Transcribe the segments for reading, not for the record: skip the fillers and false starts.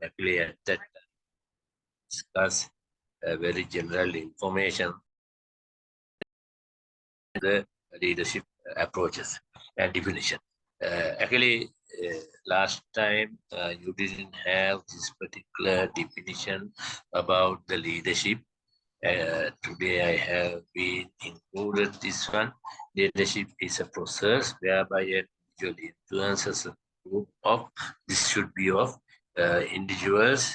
actually at that discuss very general information, the leadership approaches and definition. Actually, last time you didn't have this particular definition about the leadership. Today I have been included this one. Leadership is a process whereby an individual influences a group of, this should be of individuals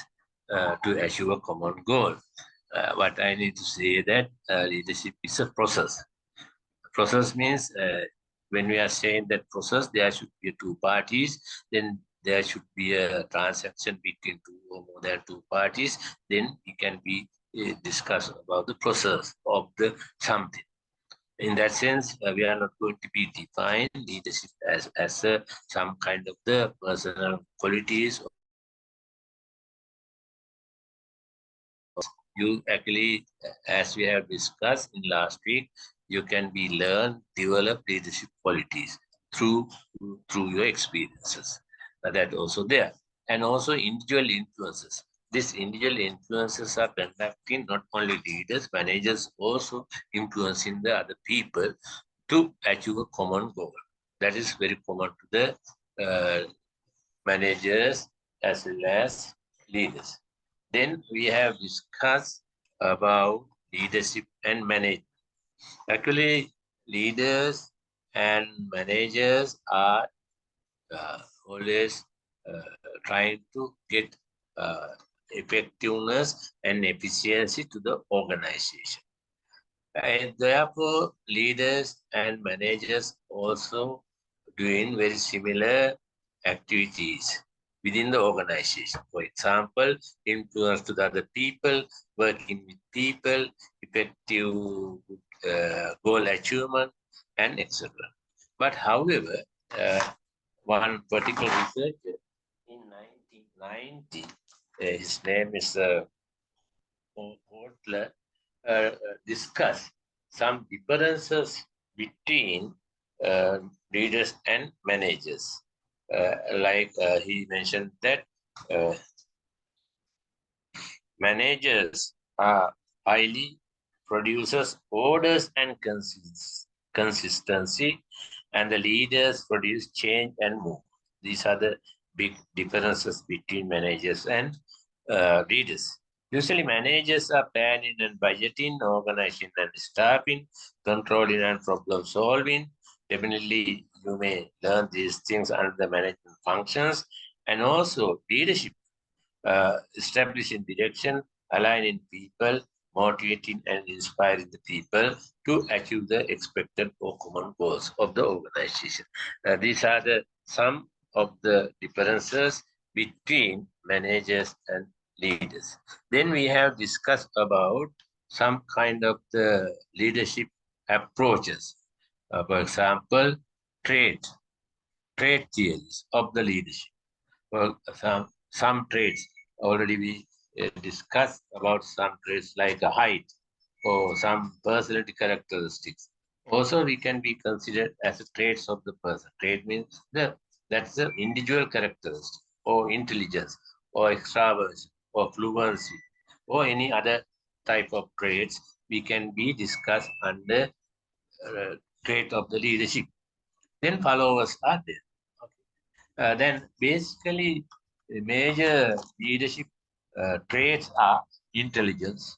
to achieve a common goal. What I need to say that leadership is a process. Process means when we are saying that process, there should be two parties, then there should be a transaction between two or more than two parties, then it can be discussed about the process of the something. In that sense, we are not going to be define leadership as some kind of the personal qualities. You actually, as we have discussed in last week, you can be learn, develop leadership qualities through your experiences. That also there. And also individual influences. These individual influences are conducting not only leaders, managers also influencing the other people to achieve a common goal. That is very common to the managers as well as leaders. Then we have discussed about leadership and management. Actually, leaders and managers are always trying to get effectiveness and efficiency to the organization. And therefore, leaders and managers also doing very similar activities within the organization. For example, influence to the other people, working with people, effective goal achievement, and etc. But however, one particular researcher in 1990, his name is Kotler, discussed some differences between leaders and managers. He mentioned that managers are highly produces orders and consistency, and the leaders produce change and move. These are the big differences between managers and leaders. Usually, managers are planning and budgeting, organizing and staffing, controlling and problem solving. Definitely, you may learn these things under the management functions, and also leadership, establishing direction, aligning people, motivating and inspiring the people to achieve the expected or common goals of the organization. These are some of the differences between managers and leaders. Then we have discussed about some kind of the leadership approaches. For example, trait theories of the leadership. Well, some traits already we discussed about some traits like a height or some personality characteristics. Also, we can be considered as a traits of the person. Trait means that's the individual characteristic or intelligence or extraversion or fluency or any other type of traits we can be discussed under trait of the leadership. Then followers are there. Then basically, the major leadership traits are intelligence,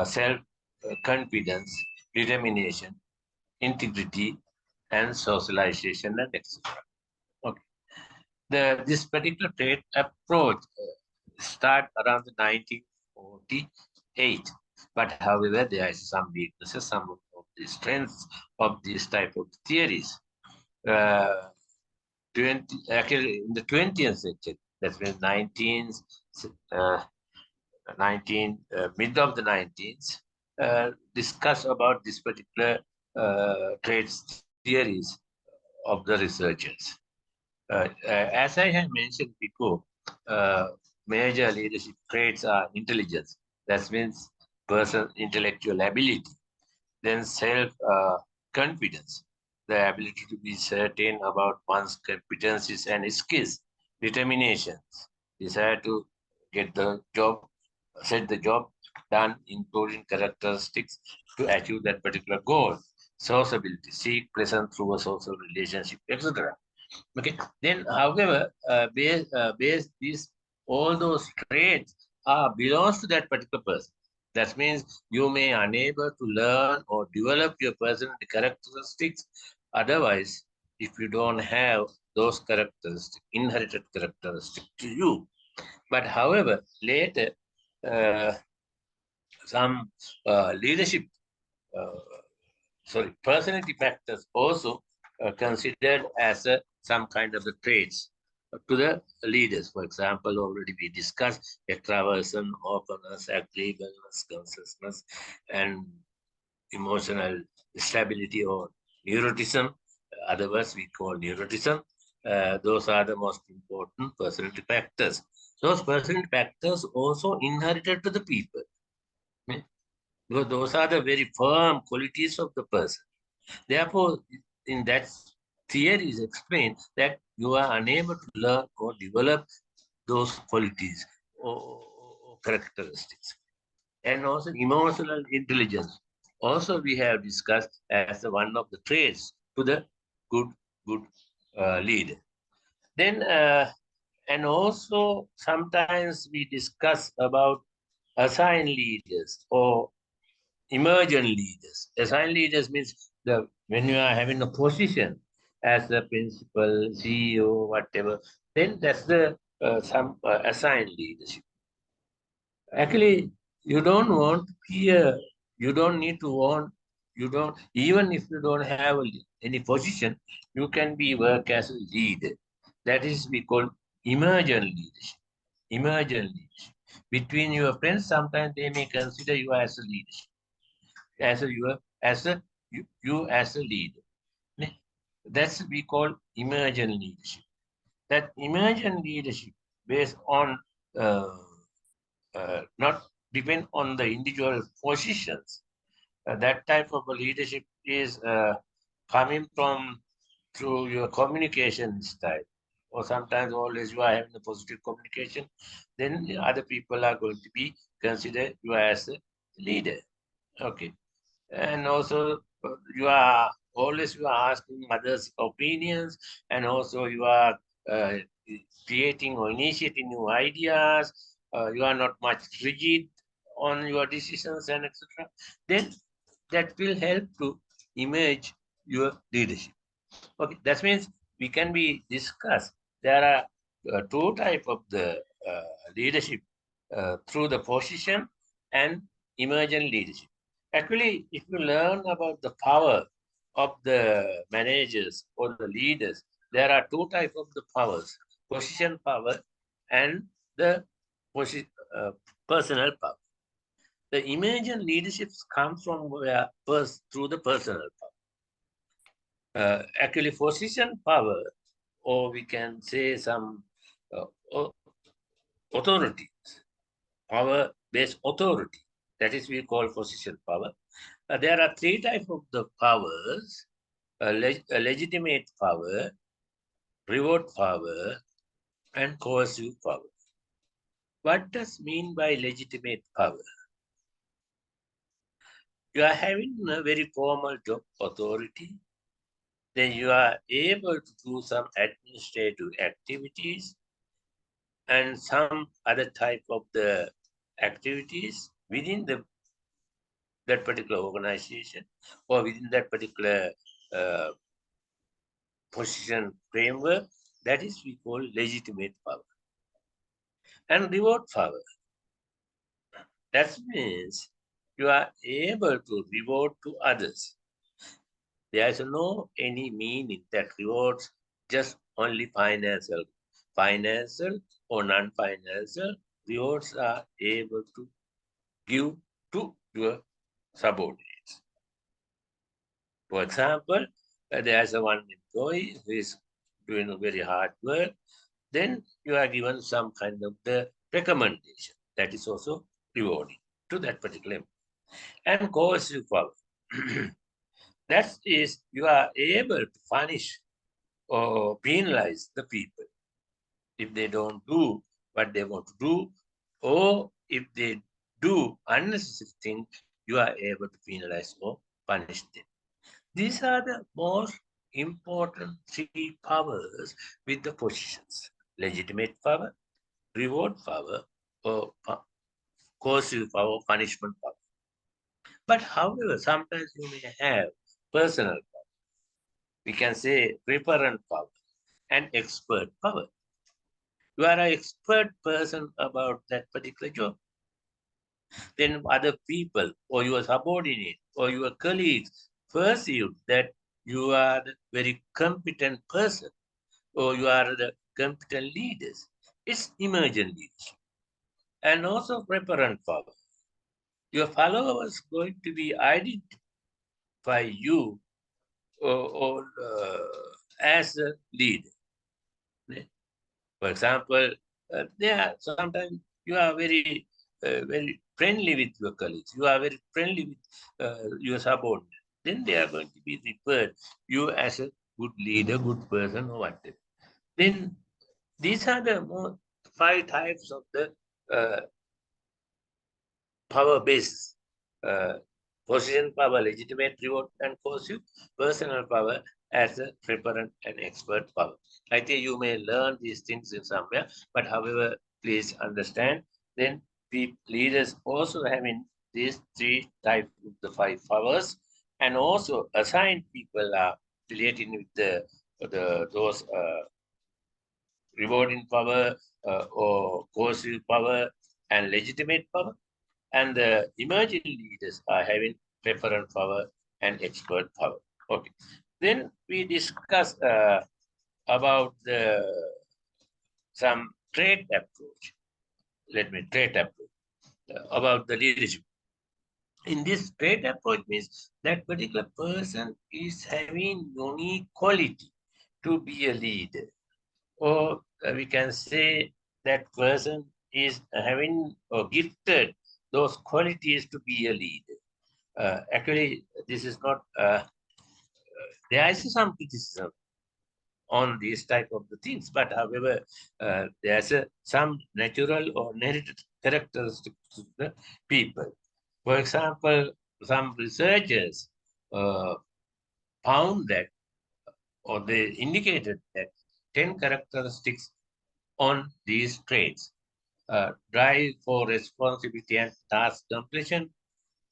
self-confidence, determination, integrity, and socialization, and etc. Okay. This particular trait approach start around the 1948. But however, there is some weaknesses, some of the strengths of this type of theories. Actually, in the 20th century, that's when 19 mid of the 19th, discuss about this particular traits theories of the researchers. As I have mentioned before, major leadership traits are intelligence. That means person's intellectual ability. Then self-confidence, the ability to be certain about one's competencies and skills. Determinations, desire to get the job, set the job done, including characteristics to achieve that particular goal. Sociability, seek present through a social relationship, etc. Okay. Then, however, base these all those traits belongs to that particular person. That means you may unable to learn or develop your personality characteristics. Otherwise, if you don't have those characteristics, inherited characteristics to you. But however, later uh, some leadership, uh, personality factors also considered as some kind of the traits to the leaders. For example, already we discussed extraversion, openness, agreeableness, consciousness, and emotional stability or neuroticism. Otherwise, we call neuroticism. Those are the most important personality factors. Those personality factors also inherited to the people. Hmm? Because those are the very firm qualities of the person. Therefore, in that theory is explained that you are unable to learn or develop those qualities or characteristics. And also emotional intelligence. Also, we have discussed as one of the traits to the good, good leader. Then, and also sometimes we discuss about assigned leaders or emergent leaders. Assigned leaders means the when you are having a position as the principal, CEO, whatever, then that's the some assigned leadership. Actually, you don't want to be a, you don't need to want, you don't, even if you don't have any position, you can be work as a leader. That is we call emergent leadership. Emergent leadership. Between your friends, sometimes they may consider you as a leadership as a you as a leader. That's we call emergent leadership. That emergent leadership based on not depend on the individual positions. That type of a leadership is coming from through your communication style. Or sometimes always you are having a positive communication, then the other people are going to be considered you as a leader. Okay. And also you are always you are asking others opinions, and also you are uh, creating or initiating new ideas. You are not much rigid on your decisions and etc. Then that will help to image your leadership. Okay, that means we can be discussed. There are two type of the leadership through the position and emergent leadership. Actually, if you learn about the power of the managers or the leaders, there are two type of the powers: position power and the uh, personal power. The emergent leaderships come from where first through the personal power. Actually, position power, or we can say some uh, authority, power-based authority. That is, we call position power. There are three types of the powers: legitimate power, reward power, and coercive power. What does mean by legitimate power? You are having a very formal job authority, then you are able to do some administrative activities and some other type of the activities within that particular organization or within that particular uh, position framework. That is we call legitimate power. And reward power, that means you are able to reward to others. There is no any meaning that rewards just only financial or non-financial rewards are able to give to your subordinates. For example, there's a one employee who is doing a very hard work, then you are given some kind of the recommendation that is also rewarding to that particular employee. And coercive power. That is, you are able to punish or penalize the people if they don't do what they want to do. or if they do unnecessary things, you are able to penalize or punish them. These are the most important three powers with the positions: legitimate power, reward power, or coercive power, punishment power. But however, sometimes you may have personal power. We can say referent power and expert power. You are an expert person about that particular job. Then other people or your subordinate or your colleagues perceive that you are the very competent person or you are the competent leaders. It's emergent leadership and also referent power. Your followers going to be identify you as a leader. For example, they are sometimes you are very friendly with your colleagues. You are very friendly with your subordinate. Then they are going to be referred you as a good leader, good person, or whatever. Then these are the more five types of the uh, power base. Uh, Position power, legitimate reward and coercive, personal power as a referent and expert power. I think you may learn these things in somewhere, but however, please understand, then the leaders also having these three types of the five powers, and also assigned people are relating with the those rewarding power or coercive power and legitimate power, and the emerging leaders are having referent power and expert power. Okay. Then we discuss about some trait approach. Let me trait approach about the leadership. In this trait approach means that particular person is having unique quality to be a leader, or we can say that person is having or gifted those qualities to be a leader. Actually, this is not. There is some criticism on these type of the things, but however, there's some natural or inherited characteristics of the people. For example, some researchers uh, found that, or they indicated that 10 characteristics on these traits: drive for responsibility and task completion,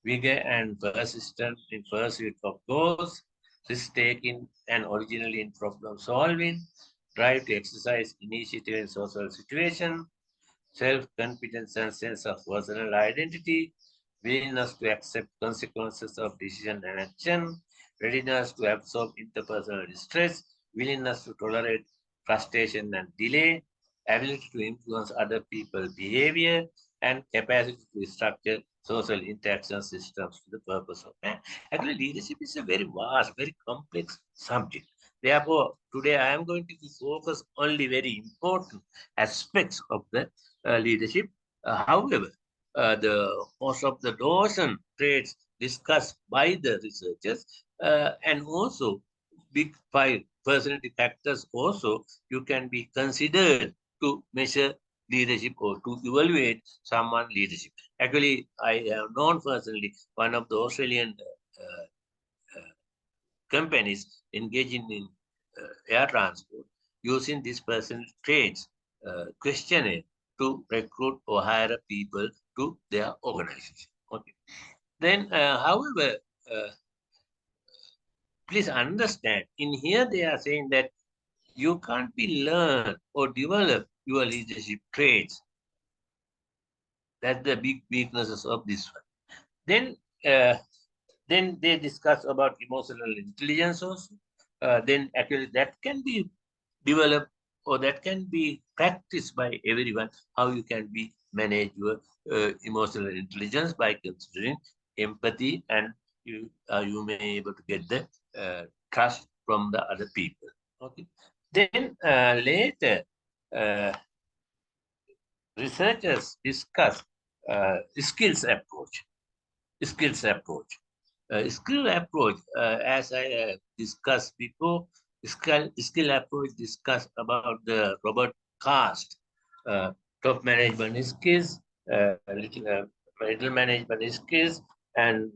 vigor and persistent in pursuit of goals, risk-taking and originally in problem solving, drive to exercise initiative in social situation, self-confidence and sense of personal identity, willingness to accept consequences of decision and action, readiness to absorb interpersonal distress, willingness to tolerate frustration and delay, ability to influence other people's behavior, and capacity to structure social interaction systems to the purpose of man. Actually, leadership is a very vast, very complex subject. Therefore, today I am going to focus only very important aspects of the leadership. However, the most of the dozen traits discussed by the researchers and also big five personality factors also you can be considered to measure leadership or to evaluate someone leadership. Actually, I have known personally one of the Australian companies engaging in air transport using this personal traits questionnaire to recruit or hire people to their organization. Okay. Then, however, uh, please understand, in here they are saying that you can't be learn or develop your leadership traits. That's the big weaknesses of this one. Then, uh, then they discuss about emotional intelligence also. Then actually that can be developed or that can be practiced by everyone. How you can be manage your emotional intelligence by considering empathy, and you may able to get the trust from the other people. Okay. Then later, uh, researchers discuss skills approach. Skills approach. Skill approach, as I discussed before, skill approach discussed about the Robert Cast, uh, top management skills, middle management skills, and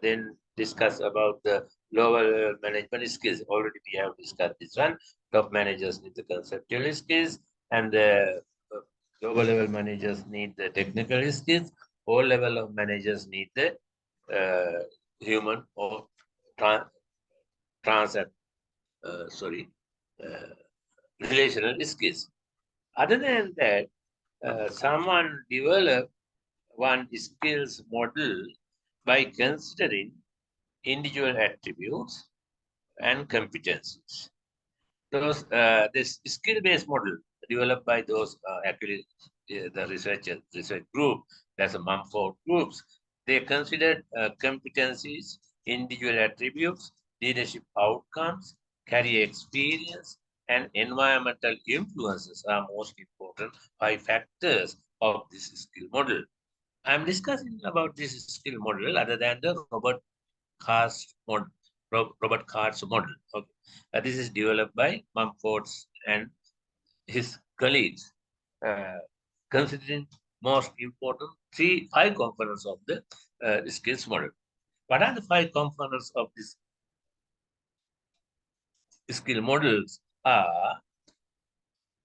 then discuss about the lower level management skills. Already we have discussed this one. Top managers need the conceptual skills, and the lower level managers need the technical skills. All level of managers need the human or trans, trans relational skills. Other than that, someone develop one skills model by considering individual attributes and competencies. This skill-based model developed by those actually the research group, that's a Mumford groups. They considered competencies, individual attributes, leadership outcomes, career experience, and environmental influences are most important 5 factors of this skill model. I'm discussing about this skill model other than the Carr's model. Robert Carr's model. Okay. This is developed by Mumford's and his colleagues, uh, considering most important five components of the skills model. What are the 5 components of this skill models? Are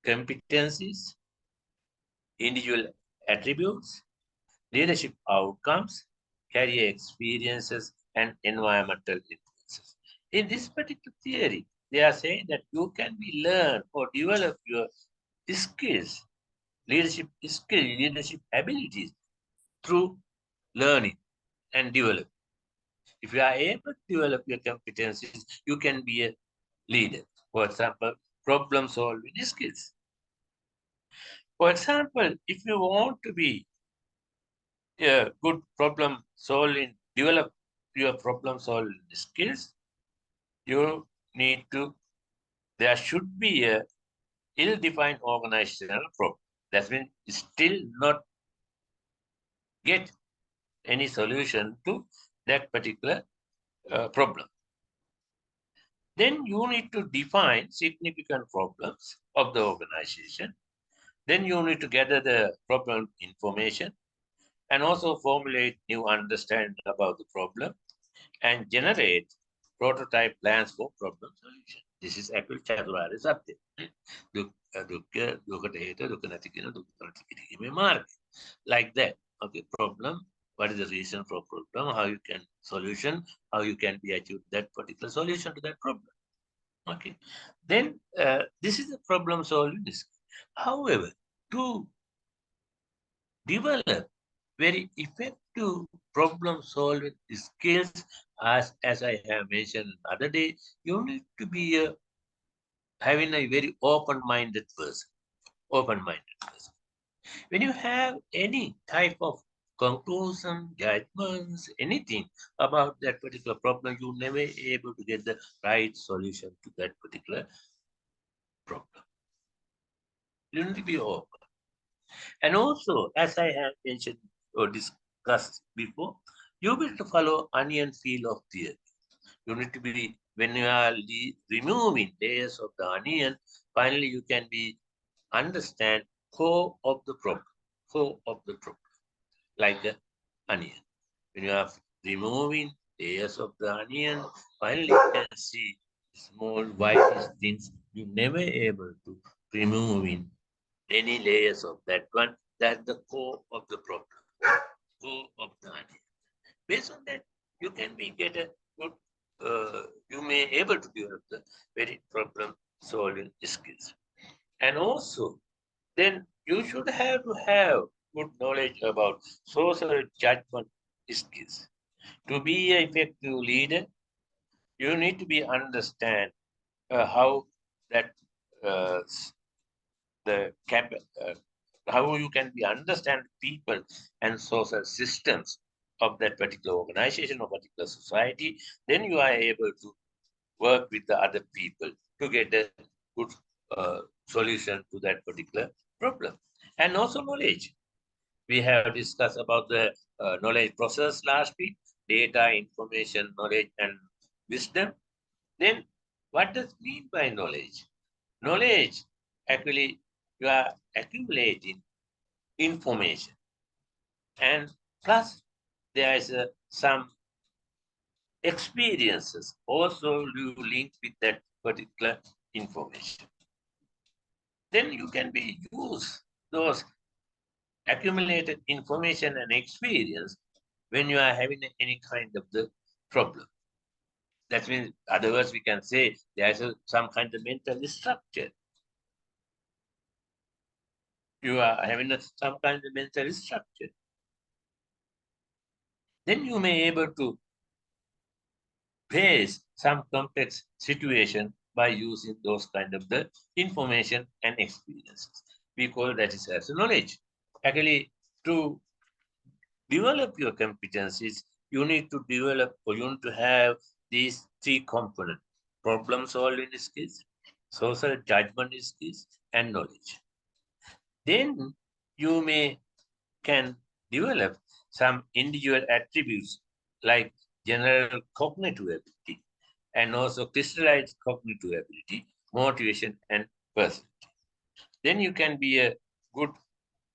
competencies, individual attributes, leadership outcomes, career experiences, and environmental influences. In this particular theory, they are saying that you can be learn or develop your skills, leadership abilities through learning and develop. If you are able to develop your competencies, you can be a leader. For example, problem solving skills. For example, if you want to be good problem solving, develop your problem solving skills, you need to, there should be a ill-defined organizational problem. That means still not get any solution to that particular problem. Then you need to define significant problems of the organization. Then you need to gather the problem information and also formulate new understanding about the problem and generate prototype plans for problem solution. This is actually චතුරාර්ය සත්‍ය. දුකට හේතුව දුක නැති කියන දුක නැති කිරීමේ මාර්ගය. Like that. Okay, problem. What is the reason for problem? How you can solution? How you can be achieve that particular solution to that problem? Okay. Then this is the problem solving. However, to develop very effective problem solving skills, as I have mentioned the other day, you need to be having a very open-minded person. Open-minded person. When you have any type of conclusion, judgments, anything about that particular problem, you never able to get the right solution to that particular problem. You need to be open. And also, as I have mentioned or discussed before, you need to follow onion peel of theory. You need to be, when you are removing layers of the onion, finally you can be understand core of the problem, like the onion. When you are removing layers of the onion, finally you can see small white things you never able to remove in any layers of that one. That's the core of the problem, core of the onion. Based on that, you can be get a good, you may able to develop the very problem solving skills. And also, then you should have to have good knowledge about social judgment skills. To be an effective leader, you need to be understand how that the cap, how you can be understand people and social systems of that particular organization or particular society. Then you are able to work with the other people to get a good solution to that particular problem. And also knowledge. We have discussed about the knowledge process last week, data, information, knowledge, and wisdom. Then what does mean by knowledge? Knowledge, actually, you are accumulating information. And plus, there is some experiences also you link with that particular information. Then you can be use those accumulated information and experience when you are having any kind of the problem. That means, other words, we can say there is some kind of mental structure. You are having some kind of mental structure. Then you may able to face some complex situation by using those kind of the information and experiences. We call that is as knowledge. Actually, to develop your competencies, you need to develop or you need to have these three components: problem solving skills, social judgment skills, and knowledge. Then you may can develop some individual attributes like general cognitive ability and also crystallized cognitive ability, motivation, and personality. Then you can be a good,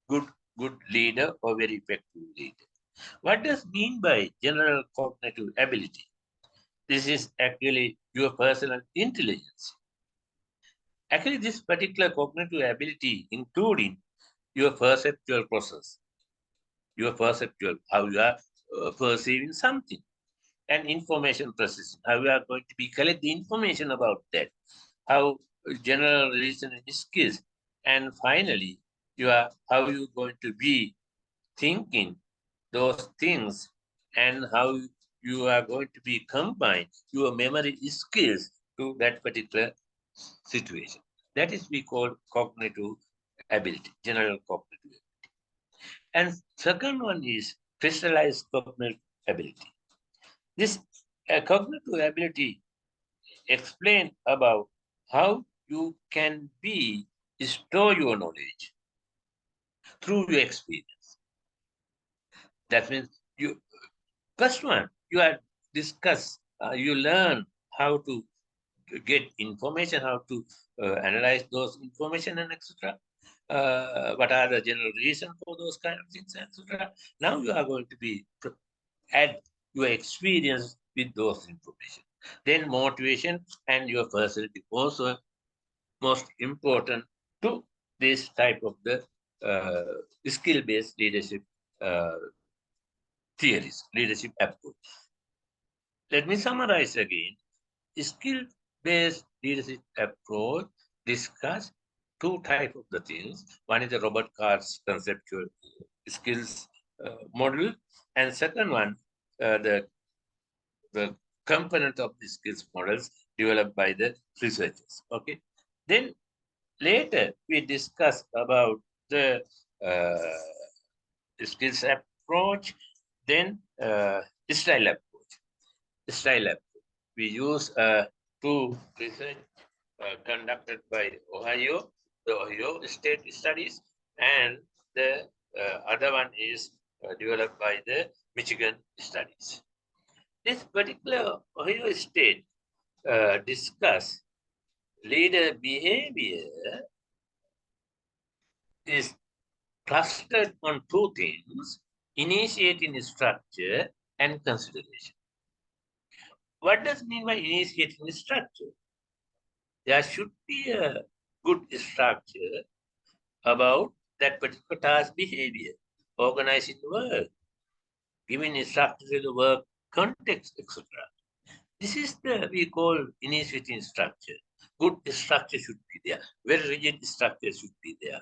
good, good leader or very effective leader. What does mean by general cognitive ability? This is actually your personal intelligence. Actually, this particular cognitive ability, including your perceptual process, your perceptual, how you are perceiving something, and information processing, how you are going to be collect the information about that, how general reasoning skills, and finally, you are how you going to be thinking those things, and how you are going to be combine your memory skills to that particular situation. That is we call cognitive ability, general cognitive. And second one is crystallized cognitive ability. This cognitive ability explain about how you can be store your knowledge through your experience. That means you first one you are discuss, you learn how to get information, how to analyze those information and etc. What are the general reason for those kind of things, etc. Now you are going to be add your experience with those information. Then motivation and your personality also most important to this type of the skill-based leadership uh, theories, leadership approach. Let me summarize again. Skill-based leadership approach discuss two type of the things. One is the Robert Carr's conceptual skills model, and second one, the component of the skills models developed by the researchers. Okay. Then later we discuss about the skills approach, then style approach. Style approach. We use two research conducted by Ohio, the Ohio State Studies, and the other one is developed by the Michigan Studies. This particular Ohio State discuss leader behavior is clustered on two things: initiating structure and consideration. What does mean by initiating structure? There should be a good structure about that particular task behavior, organizing the work, giving structure to the work context, etc. This is the we call initiating structure. Good structure should be there. Very rigid structure should be there.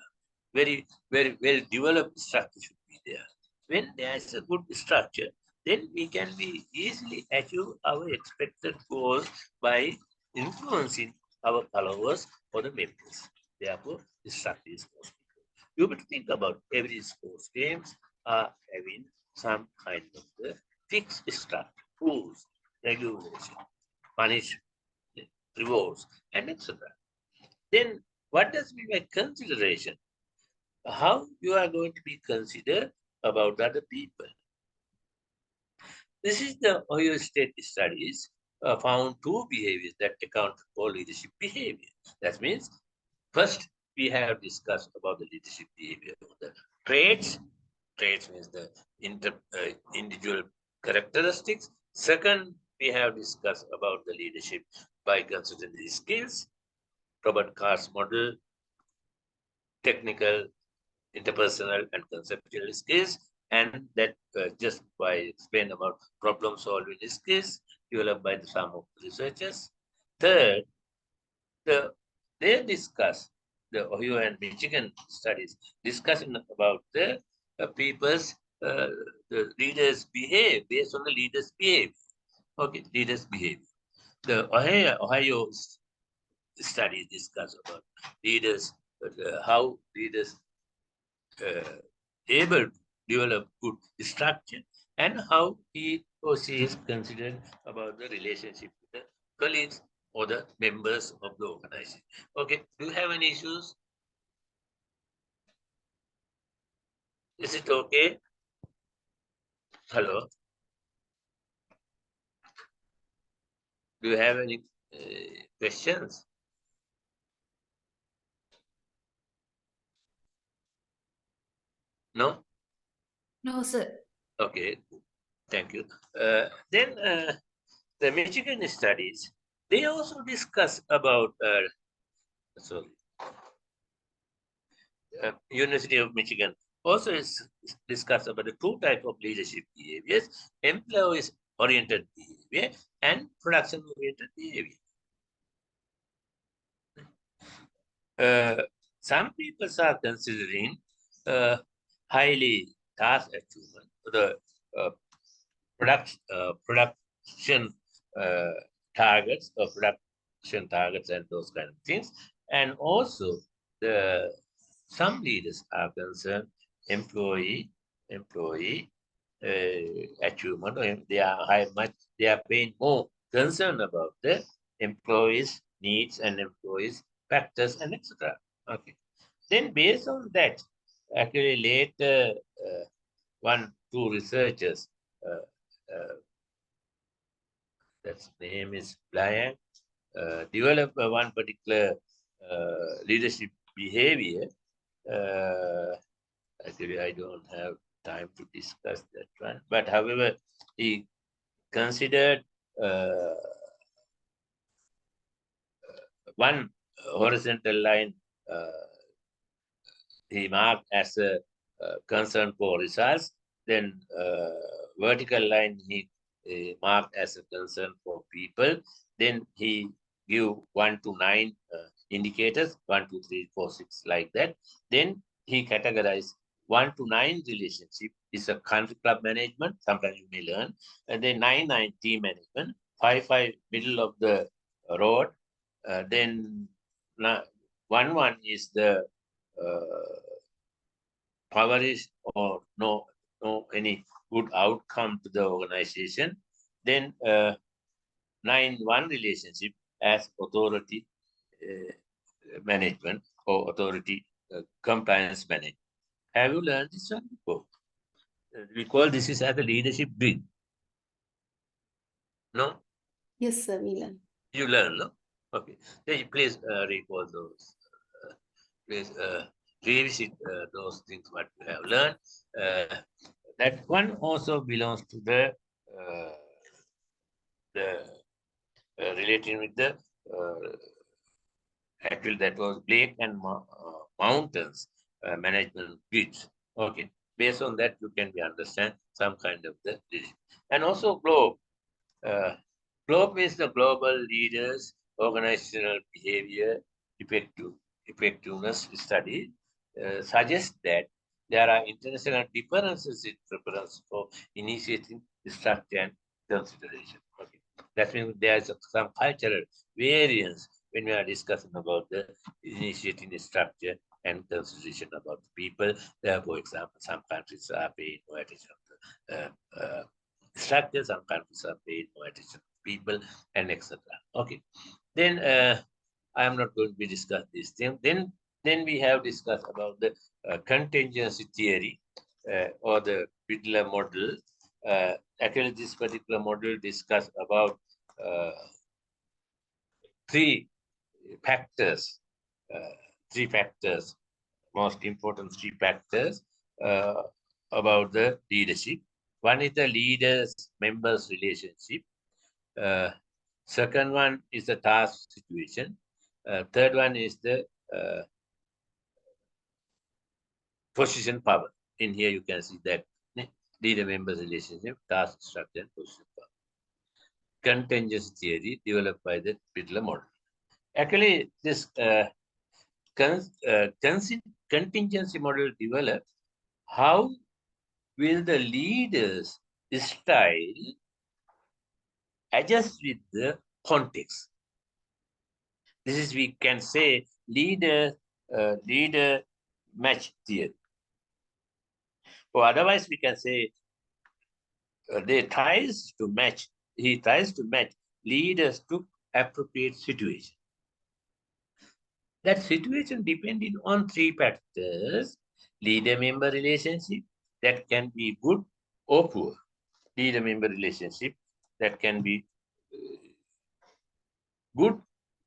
Very well developed structure should be there. When there is a good structure, then we can be easily achieve our expected goals by influencing our followers or the members. Therefore, the structure is most important. You better think about every sports games are having some kind of the fixed structure, rules, regulation, punish, rewards, and etc. Then what does mean by consideration? How you are going to be considered about other people. This is the Ohio State studies found two behaviors that account for leadership behavior. That means first we have discussed about the leadership behavior, the traits traits means the individual characteristics. Second, we have discussed about the leadership by considering the skills. Robert Carr's model, technical, interpersonal, and conceptual skills, and that just by explain about problem solving skills developed by some of the researchers. Third, they discuss the Ohio and Michigan studies discussing about the people's the leaders behave based on the leaders behave. Okay, leaders behave. The Ohio studies discuss about leaders, how leaders able to develop good structure and how he or she is considered about the relationship with the colleagues or the members of the organization. Okay, do you have any issues? Is it okay? Hello, do you have any questions? No? No, sir. Okay, thank you. Then the Michigan studies, they also discuss about, sorry, University of Michigan also is discuss about the two type of leadership behaviors: employees-oriented behavior and production-oriented behavior. Some people are considering highly task achievement, the uh, production uh, targets or production targets and those kind of things, and also the some leaders are concerned employee achievement, or they are they are paying more concern about the employees needs and employees factors and etc. Okay, then based on that, actually later two researchers, uh, uh, that's name is Bryant, develop one particular leadership behavior. Uh, Actually, I don't have time to discuss that one. But however, he considered one horizontal line he marked as a concern for results. Then vertical line he marked as a concern for people. Then he give 1 to 9 indicators, 1, 2, 3, 4, 6, like that. Then he categorized 1 to 9 relationship is a country club management. Sometimes you may learn, and then 9, 9 team management. 5, 5 middle of the road. Then 1, 1 is the coverage or no any good outcome to the organization. Then 9, 1 relationship as authority management or authority compliance management. Have you learned this one before? We call this is as a leadership grid. No? Yes, sir, we learn. You learn, no? Okay. Then please recall those. Please revisit those things what you have learned. That one also belongs to the relating with the actually that was Lake and Mountains management grids. Okay, based on that you can be understand some kind of the decision. And also globe. Uh, globe means the global leaders organizational behavior effective effectiveness study suggests that there are international differences in preference for initiating structure and consideration. Okay. That means there is some cultural variance when we are discussing about the initiating structure and consideration about the people. For example, some countries are paying more attention to structure, some countries are paying more attention to people, and etc. Okay. Then I am not going to be discuss this thing. Then we have discussed about the contingency theory or the Bidler model. Actually, this particular model discuss about uh, three factors, uh, most important three factors uh, about the leadership. One is the leaders-members relationship. Second one is the task situation. Third one is the position power. In here, you can see that leader-members relationship, task structure, and position power. Contingency theory developed by the Fiedler model. Actually, this contingency model developed how will the leader's style adjust with the context. This is, we can say, leader match theory. Or otherwise, we can say he tries to match leaders to appropriate situation. That situation depending on three factors: leader-member relationship that can be good or poor. Leader-member relationship that can be good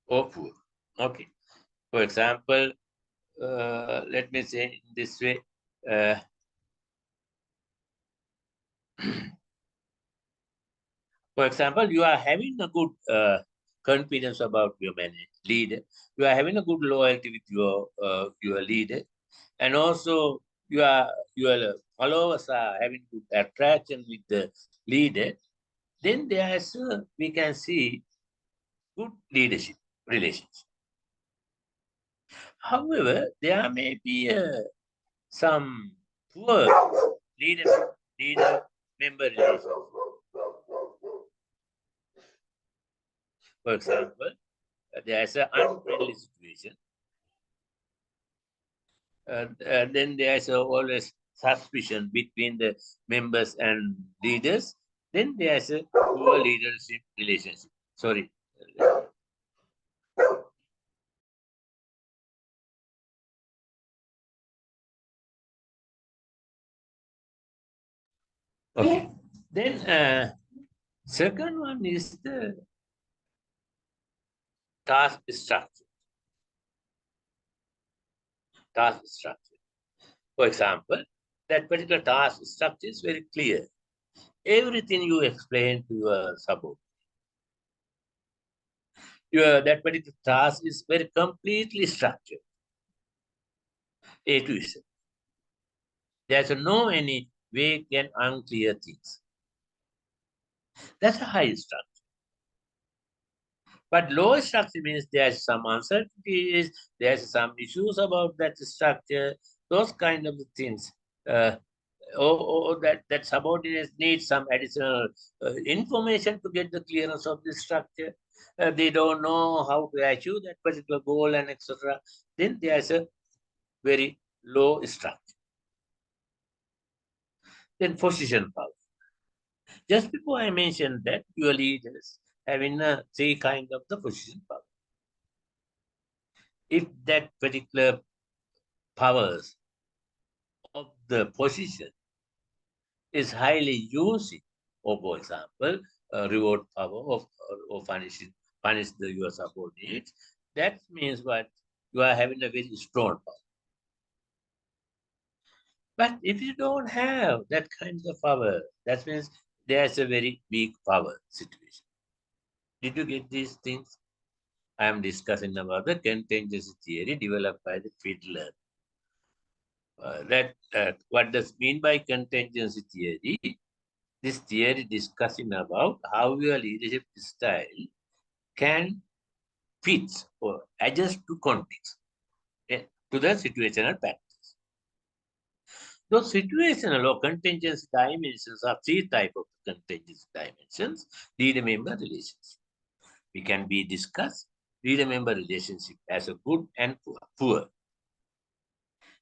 or poor. Okay. For example, let me say in this way. For example, you are having a good confidence about your leader. You are having a good loyalty with your leader, and also your followers are having good attraction with the leader. Then there's we can see good leadership relations. However, there may be some poor leader member relations. For example, there's an unfriendly situation. Then there's always suspicion between the members and leaders. Then there's a poor leadership relationship. Sorry. Okay. Then second one is the task structure. Task structure. For example, that particular task structure is very clear. Everything you explain to your subordinate. That particular task is very completely structured. A to Z. There's no any vague and unclear things. That's a high structure. But low structure means there's some uncertainties, there's some issues about that structure, those kind of things. Or that subordinates need some additional information to get the clearance of the structure. They don't know how to achieve that particular goal and etc. Then there's a very low structure. Then position power. Just before I mentioned that your leaders having three kind of the position power. If that particular powers of the position is highly used, or for example, reward power or punish your subordinates, that means what? You are having a very strong power. But if you don't have that kind of power, that means there's a very weak power situation. Did you get these things? I am discussing about the contingency theory developed by the Fiedler. What does mean by contingency theory? This theory discussing about how your leadership style can fit or adjust to context, to the situational factors. Those situational or contingency dimensions are three types of contingency dimensions: leader-member relations. We can be discussed leader-member relationship as a good and poor.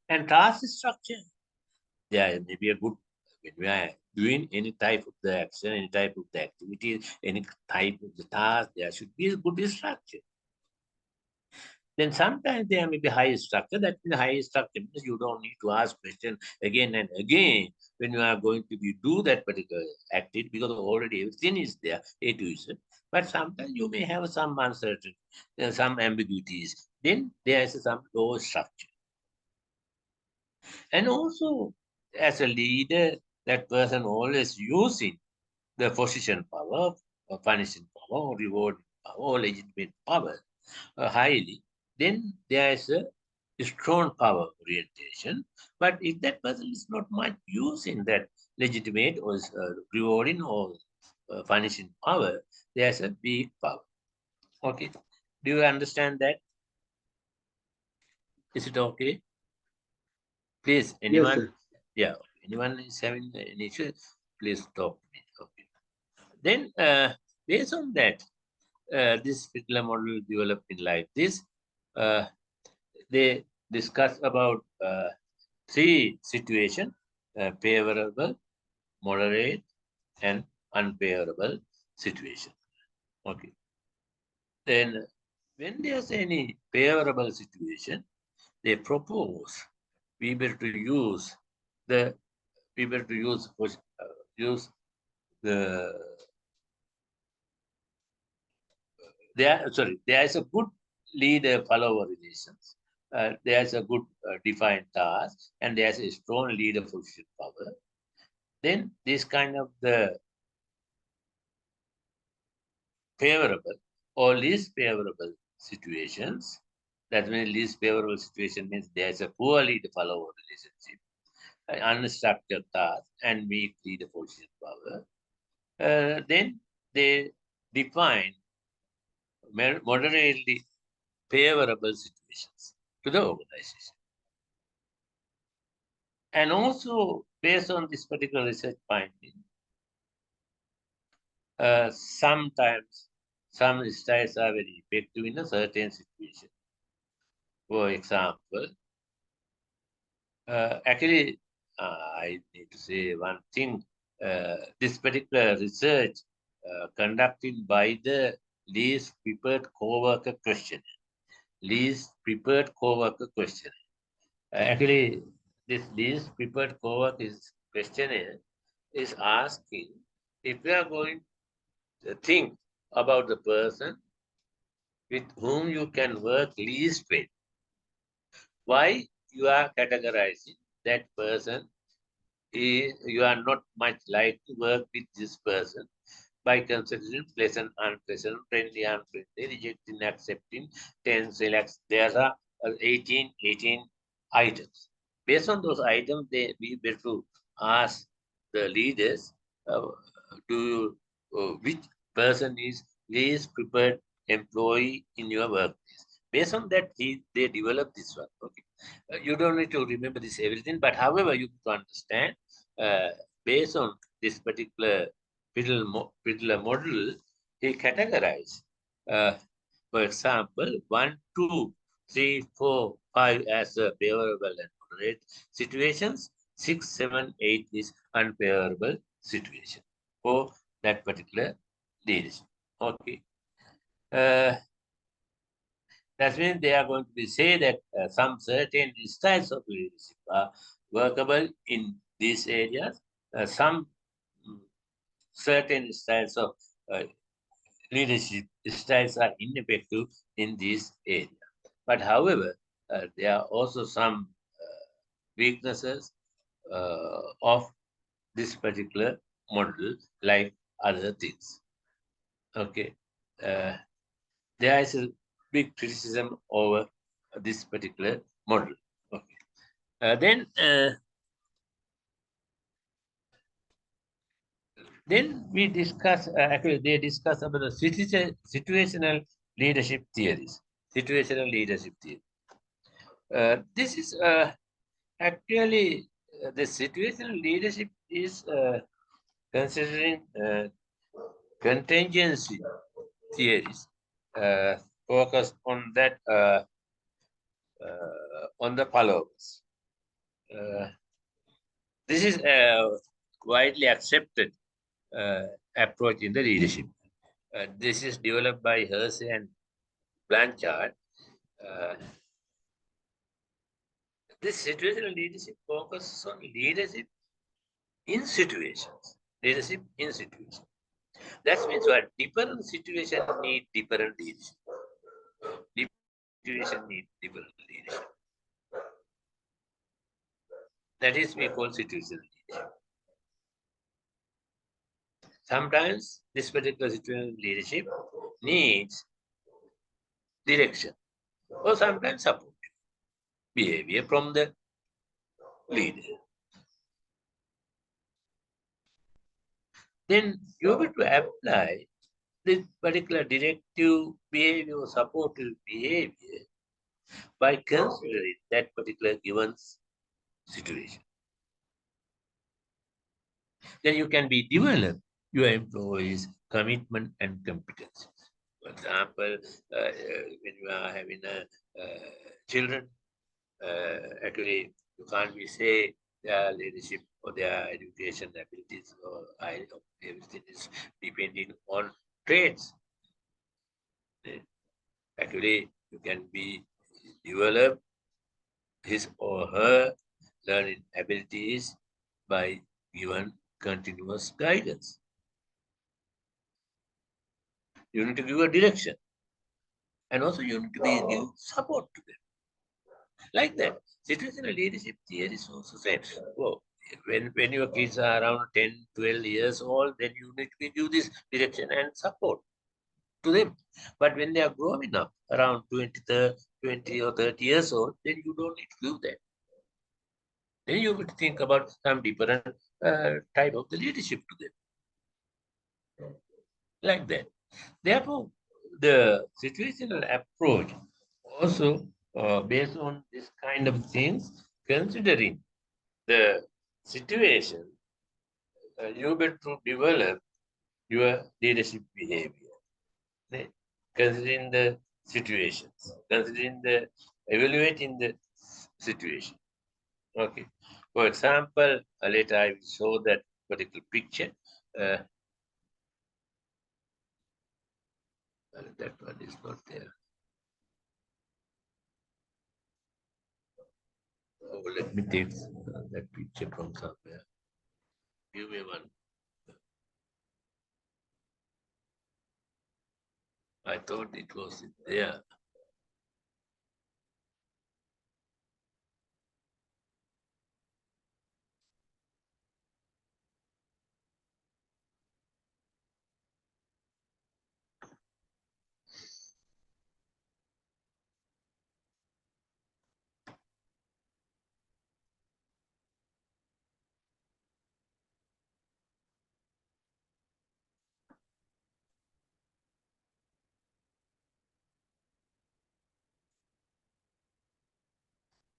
And task structure, there may be a good, when we are doing any type of the action, any type of the activity, any type of the task, there should be a good structure. Then sometimes there may be high structure. That means high structure means you don't need to ask questions again and again when you are going to do that particular activity, because already everything is there, A to Z. But sometimes you may have some uncertainty, some ambiguities. Then there is some low structure. And also as a leader, that person always using the position power, punishing power, or reward power, or legitimate power highly, then there is a strong power orientation. But if that person is not much using that legitimate or rewarding or punishing power, there's a big power. Okay. Do you understand that? Is it okay? Please, Yes, anyone? sir. Yeah. Anyone is having an issue? Please talk to me. Okay. Then, based on that, this particular model developed in like this. Uh, they discuss about three situations: favorable, moderate, and unfavorable situation. Okay. Then, when there's any favorable situation, they propose people to use the use the there is a good leader follower relations. There's a good defined task, and there's a strong leader position power. Then this kind of the favorable or least favorable situations. That means least favorable situation means there's a poor leader follower relationship, unstructured task, and weak leader position power. Then they define moderately favorable situations to the organization. And also, based on this particular research finding, sometimes some styles are very effective in a certain situation. For example, actually, I need to say one thing. This particular research conducted by the least prepared co-worker questionnaire. Least prepared co-worker questionnaire. Actually, this least prepared co-worker questionnaire is asking if we are going to think about the person with whom you can work least with, why you are categorizing that person you are not much like to work with this person by considering pleasant, unpleasant, friendly, unfriendly, rejecting, accepting, 10 selects. There are 18 items. Based on those items, we will to ask the leaders, uh, which person is least prepared employee in your workplace. Based on that, they develop this one. Okay, you don't need to remember this everything, but however, you to understand uh, based on this particular model, he categorized. Uh, for example, 1, 2, 3, 4, 5 as a favorable and moderate situations. 6, 7, 8 is unfavorable situation for that particular leadership. Okay. Uh, that means they are going to be say that some certain styles of leadership are workable in these areas. Some certain styles of uh, leadership styles are ineffective in this area. But however, there are also some weaknesses of this particular model, like other things. Okay, uh, there is a big criticism over this particular model. Okay, then we discuss. Actually, they discuss about the situational leadership theories. Situational leadership theory. This is actually the situational leadership is considering contingency theories focused on that on the followers. Uh, this is a widely accepted approach in the leadership. This is developed by Hersey and Blanchard. Uh, this situational leadership focuses on leadership in situations. Leadership in situations. That means what different situation need different leadership. Different situation need different leadership. That is we call situational leadership. Sometimes this particular situational leadership needs direction or sometimes support behavior from the leader. Then you have to apply this particular directive behavior or supportive behavior by considering that particular given situation. Then you can be develop your employees' commitment and competencies. For example, when you are having children, actually you can't be say their leadership or their education abilities or everything is depending on traits. Actually, you can be develop his or her learning abilities by given continuous guidance. You need to give a direction, and also you need to give support to them. Like that. Situational leadership theory is also said, well, when your kids are around 10, 12 years old, then you need to give this direction and support to them. But when they are growing up, around 20 or 30 years old, then you don't need to do that. Then you would think about some different type of the leadership to them. Like that. Therefore, the situational approach also based on this kind of things, considering the situation, you better to develop your leadership behavior. Right? Considering the situations, considering the evaluating the situation. Okay. For example, later I will show that particular picture. Uh, that one is not there. Oh, let me take that picture from somewhere. Give me one. I thought it was there.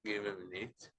Give me a minute.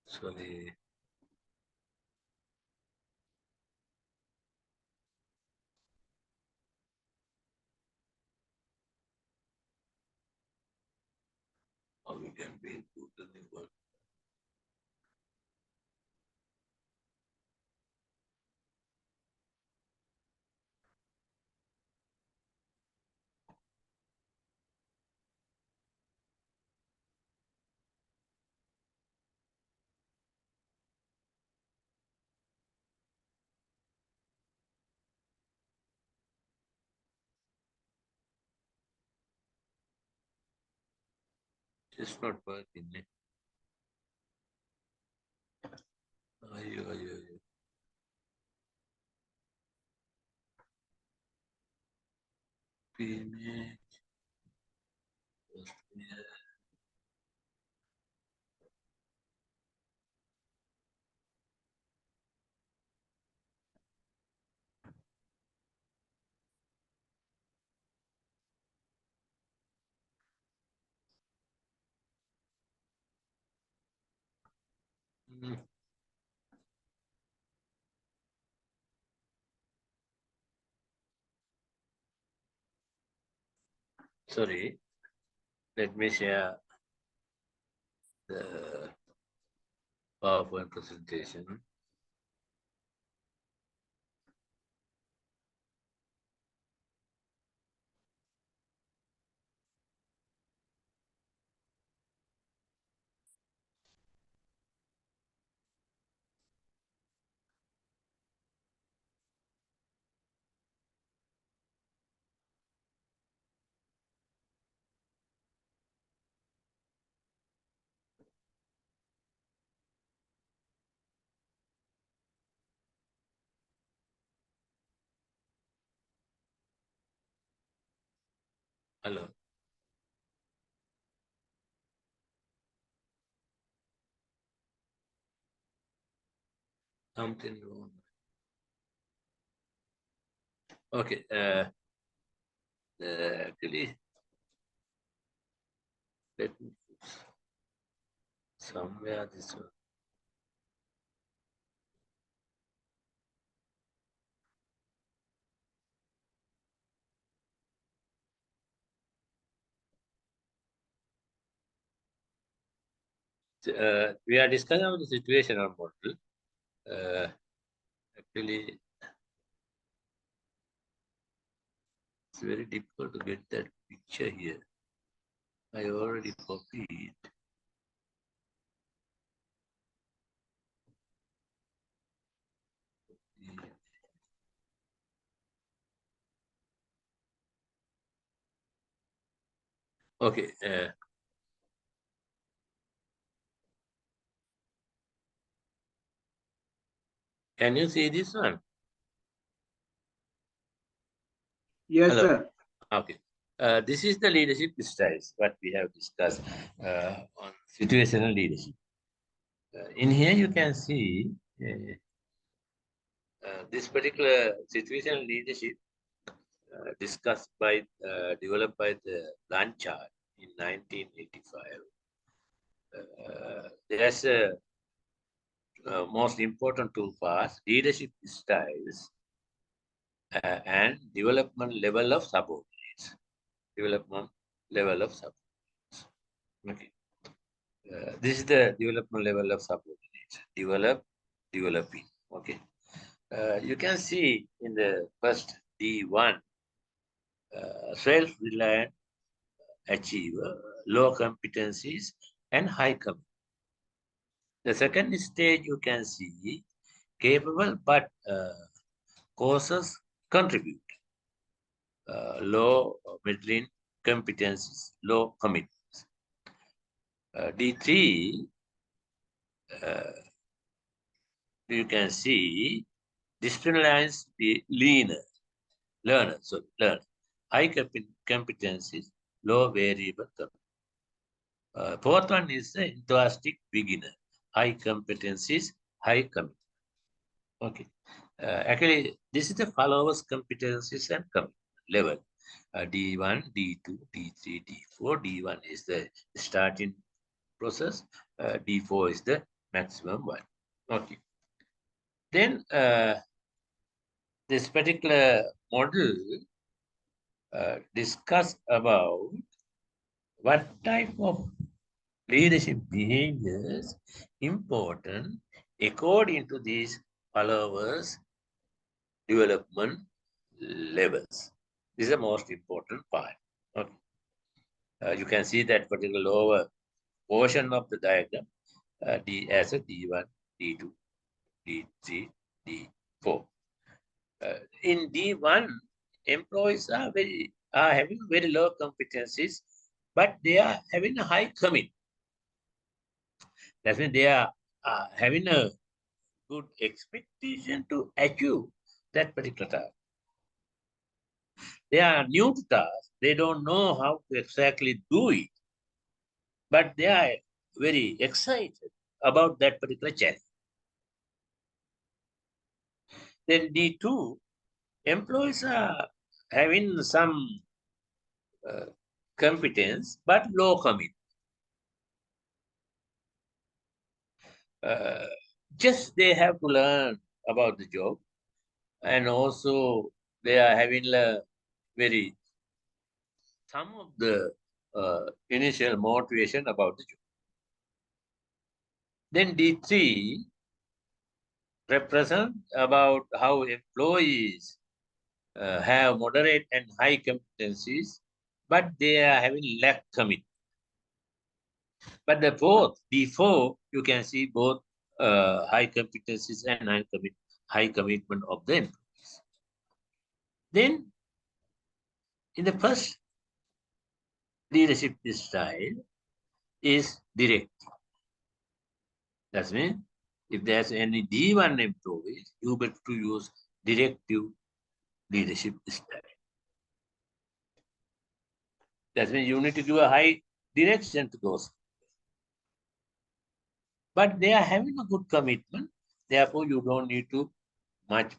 Sorry. How we can be to the new one. It's not working. Ayo, ayo, ayo. Image. Sorry, let me share the PowerPoint presentation. Hello. Something wrong. Okay. Actually, let me put somewhere this one. We are discussing about the situational model. Actually, it's very difficult to get that picture here. I already copied. Okay. Can you see this one? Yes, Hello. sir. Okay. This is the leadership styles, what we have discussed on situational leadership. In here, you can see this particular situational leadership discussed by, developed by the Blanchard in 1985. There's a most important two parts: leadership styles and development level of subordinates. Development level of subordinates. Okay. This is the development level of subordinates. Developing. Okay. You can see in the first D1, self-reliant achiever, low competencies, and high competencies. The second stage you can see capable but causes contribute. Low middling competencies, low commitments. D3, you can see disciplined learner. High competencies, low variable commitment. Fourth one is the enthusiastic beginner. High competencies, high commitment. Okay. Actually, this is the followers' competencies and commitment level. D1, D2, D3, D4. D1 is the starting process. D4 is the maximum one. Okay. Then this particular model discuss about what type of leadership behaviors important according to these followers development levels. This is the most important part. Okay. You can see that particular lower portion of the diagram D as a D1, D2, D3, D4. In D1, employees are having very low competencies but they are having a high commit. That means they are having a good expectation to achieve that particular task. They are new to task. They don't know how to exactly do it, but they are very excited about that particular challenge. Then D2, employees are having some competence, but low commit. Just they have to learn about the job, and also they are having a very some of the initial motivation about the job. Then D3 represent about how employees have moderate and high competencies, but they are having lack commit. But the both D4, you can see both high competencies and high commitment of them. Then in the first leadership style is direct. That means if there's any D1 employee, you better to use directive leadership style. That means you need to give a high direction to those. But they are having a good commitment. Therefore, you don't need to much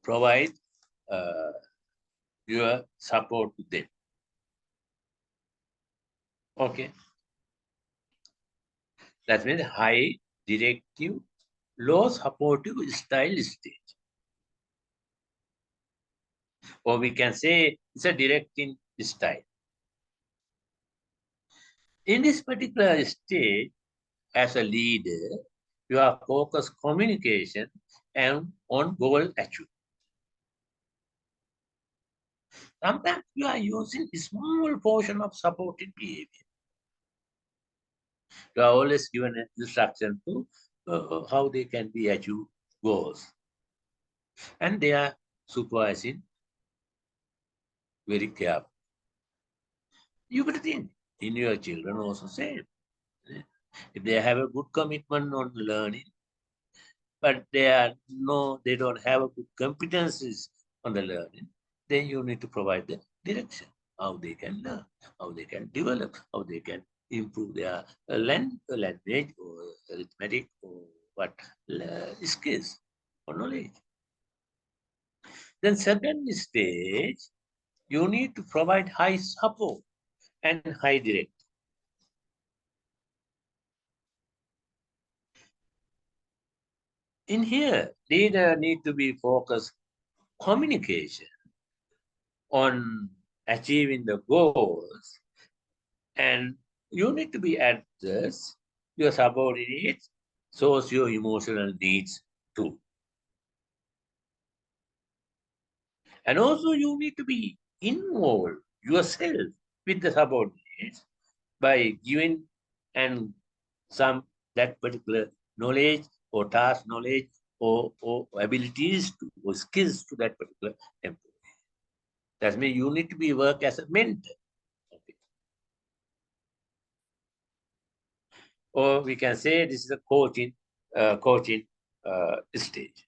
provide your support to them. Okay. That means high directive, low supportive style stage. Or we can say it's a directing style. In this particular stage, as a leader, you are focused communication and on goal achievement. Sometimes you are using a small portion of supported behavior. You are always given an instruction to how they can be achieved goals. And they are supervising very careful. You better think in your children also same. If they have a good commitment on learning, but they don't have a good competencies on the learning, then you need to provide the direction, how they can learn, how they can develop, how they can improve their language or arithmetic or what skills or knowledge. Then second stage, you need to provide high support and high direct. In here, leader need to be focused communication on achieving the goals, and you need to be address your subordinates, socio-emotional needs too. And also you need to be involved yourself with the subordinates by giving and some that particular knowledge or task knowledge or abilities to, or skills to that particular employee. That means you need to be work as a mentor. Okay. Or we can say this is a coaching stage.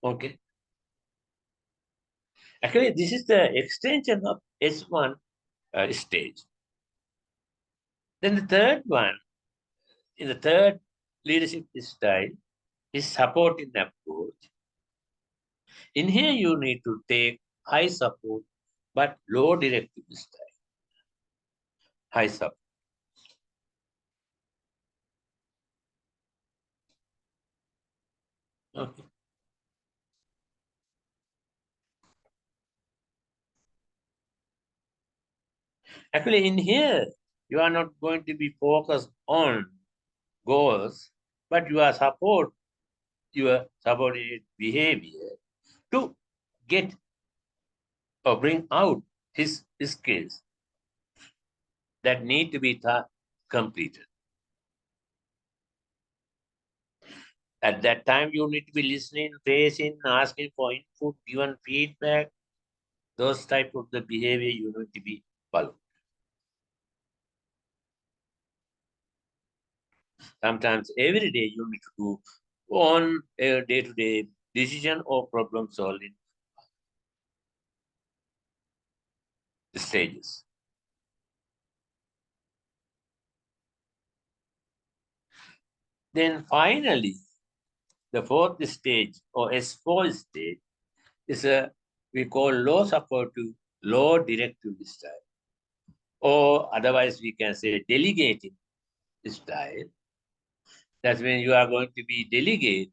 Okay. Actually, this is the extension of S1 stage. Then the third one, in the third leadership style, is supporting approach. In here, you need to take high support, but low directive style. High support. Okay. Actually, in here, you are not going to be focused on goals, but you are support your subordinate behavior to get or bring out his skills that need to be completed. At that time, you need to be listening, facing, asking for input, given feedback. Those type of the behavior you need to be followed. Sometimes every day you need to do on a day-to-day decision or problem solving stages. Then finally, the fourth stage or S4 stage is we call low supportive, low directive style. Or otherwise we can say delegating style. That's when you are going to be delegate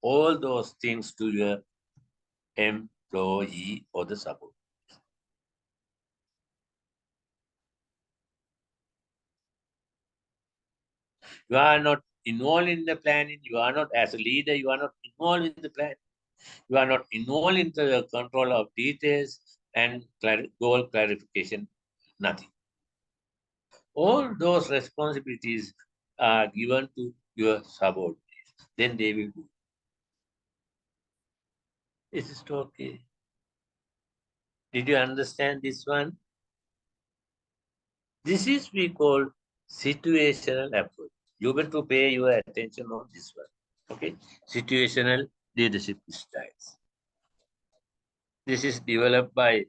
all those things to your employee or the support. You are not involved in the planning. You are not, as a leader, you are not involved in the plan. You are not involved in the control of details and goal clarification, nothing. All those responsibilities are given to your subordinates. Then they will do. Is it okay? Did you understand this one? This is we call situational approach. You want to pay your attention on this one. Okay, situational leadership styles. This is developed by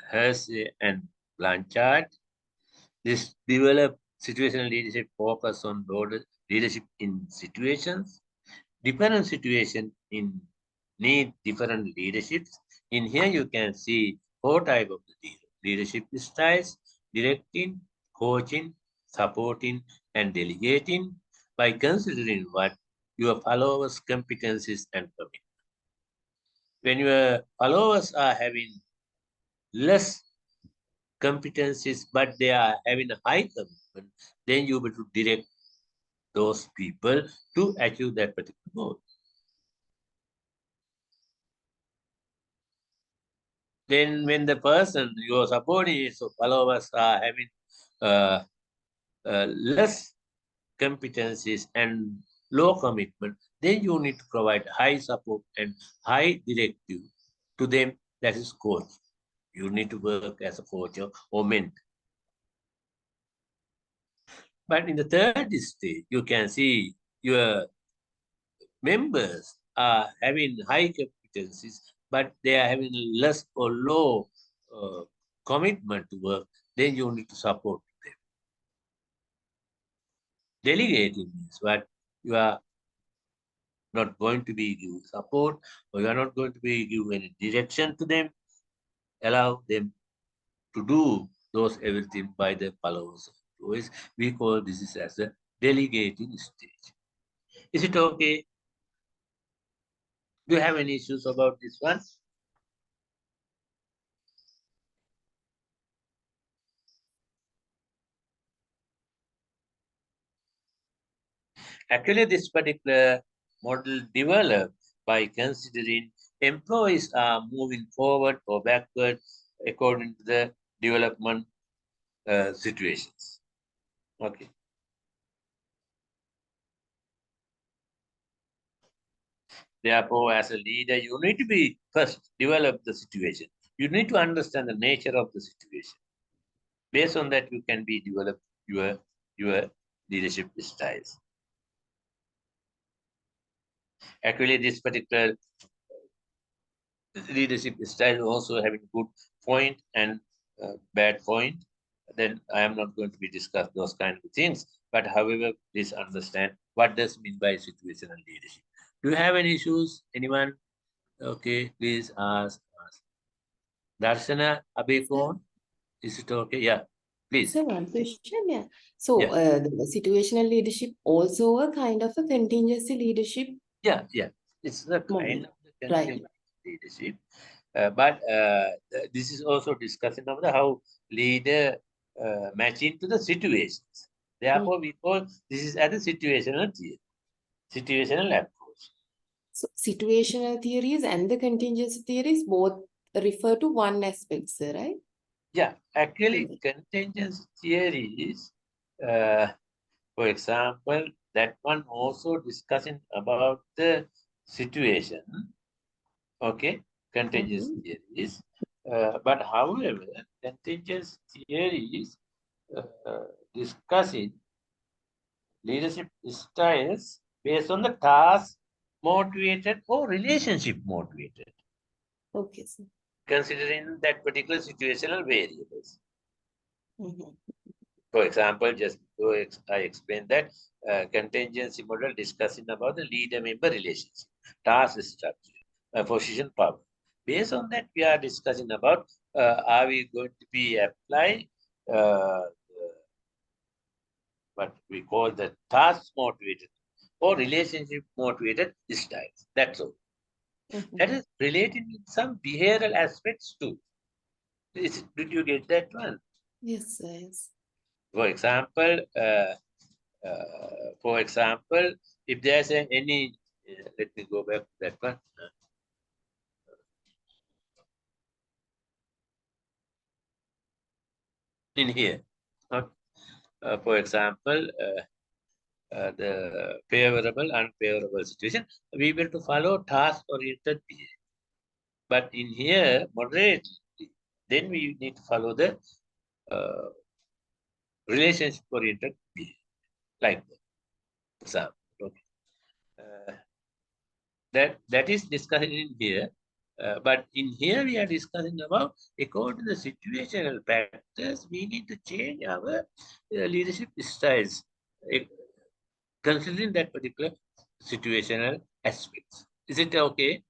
Hersey and Blanchard. This developed situational leadership focus on broader leadership in situations. Different situation in need different leaderships. In here you can see four types of leadership styles: directing, coaching, supporting, and delegating, by considering what your followers' competencies and commitment. When your followers are having less competencies, but they are having a high commitment, then you will direct those people to achieve that particular goal. Then when the person your subordinates or followers are having uh, less competencies and low commitment, then you need to provide high support and high directive to them. That is coach. You need to work as a coach or mentor. But in the third stage, you can see your members are having high competencies, but they are having less or low commitment to work. Then you need to support them. Delegating means what you are not going to be give support, or you are not going to be give any direction to them. Allow them to do those everything by the followers. We call this is as a delegating stage. Is it okay? Do you have any issues about this one? Actually, this particular model developed by considering employees are moving forward or backward according to the development situations. Okay. Therefore, as a leader, you need to be first develop the situation. You need to understand the nature of the situation. Based on that, you can be develop your leadership styles. Actually, this particular leadership style also having good point and bad point. Then I am not going to be discuss those kind of things. But however, please understand what does mean by situational leadership. Do you have any issues? Anyone? Okay, please ask. Darshana Abhikon, is it okay? Yeah, please. So one question, yeah. So Yeah. the situational leadership also a kind of a contingency leadership Yeah. It's the kind model, of the right? continuous leadership. But this is also discussing of the how leader match into the situations. Therefore, we call this is as a situational theory, situational approach. So situational theories and the contingency theories both refer to one aspect, sir, right? Yeah, actually, contingency theory is, for example, that one also discussing about the situation, okay, contagious theories. But however, contagious theories discussing leadership styles based on the task motivated or relationship motivated, Okay, sir. considering that particular situational variables. Mhm. For example, just before I explained that contingency model discussing about the leader-member relationship, task structure, position power. Based on that, we are discussing about are we going to be apply what we call the task motivated or relationship motivated styles. That's all. That is related with some behavioral aspects too. Did you get that one? Yes, sir. Yes. For example, if there's any, let me go back to that one. In here, for example, the favorable, unfavorable situation, we will to follow task-oriented behavior. But in here, moderately, then we need to follow the relationship-oriented behavior, like that. Example, okay. That is discussed in here. But in here, we are discussing about, according to the situational factors, we need to change our leadership styles, eh, considering that particular situational aspects. Is it okay?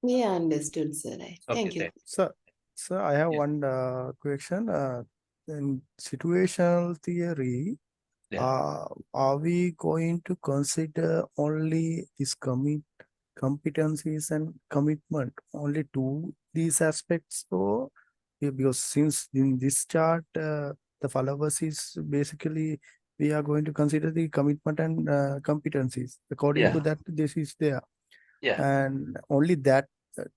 Yeah, understood, sir. Right. Okay, Thank you. Sir, I have Yeah. one question. In situational theory, Yeah. are we going to consider only these competencies and commitment only to these aspects? Or because since in this chart, the followers is basically we are going to consider the commitment and competencies. According Yeah. to that, this is there. Yeah. And only that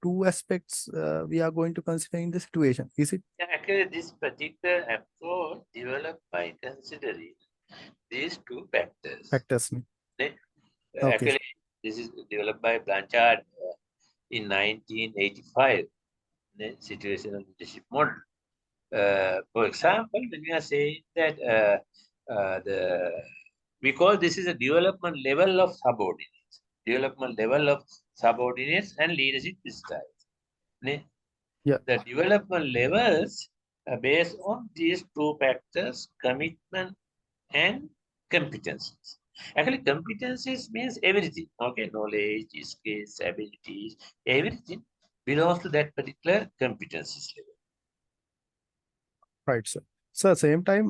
two aspects we are going to consider in the situation. Is it? Yeah, actually, this particular approach developed by considering these two factors. Factors. Okay? Okay. Actually, this is developed by Blanchard in 1985, the situational leadership model. For example, when we are saying that we call this is a development level of subordinates, and leadership styles. Ne? Yeah. The development levels are based on these two factors, commitment and competencies. Actually, competencies means everything. Okay, knowledge, skills, abilities, everything belongs to that particular competencies level. Right, sir. So same time,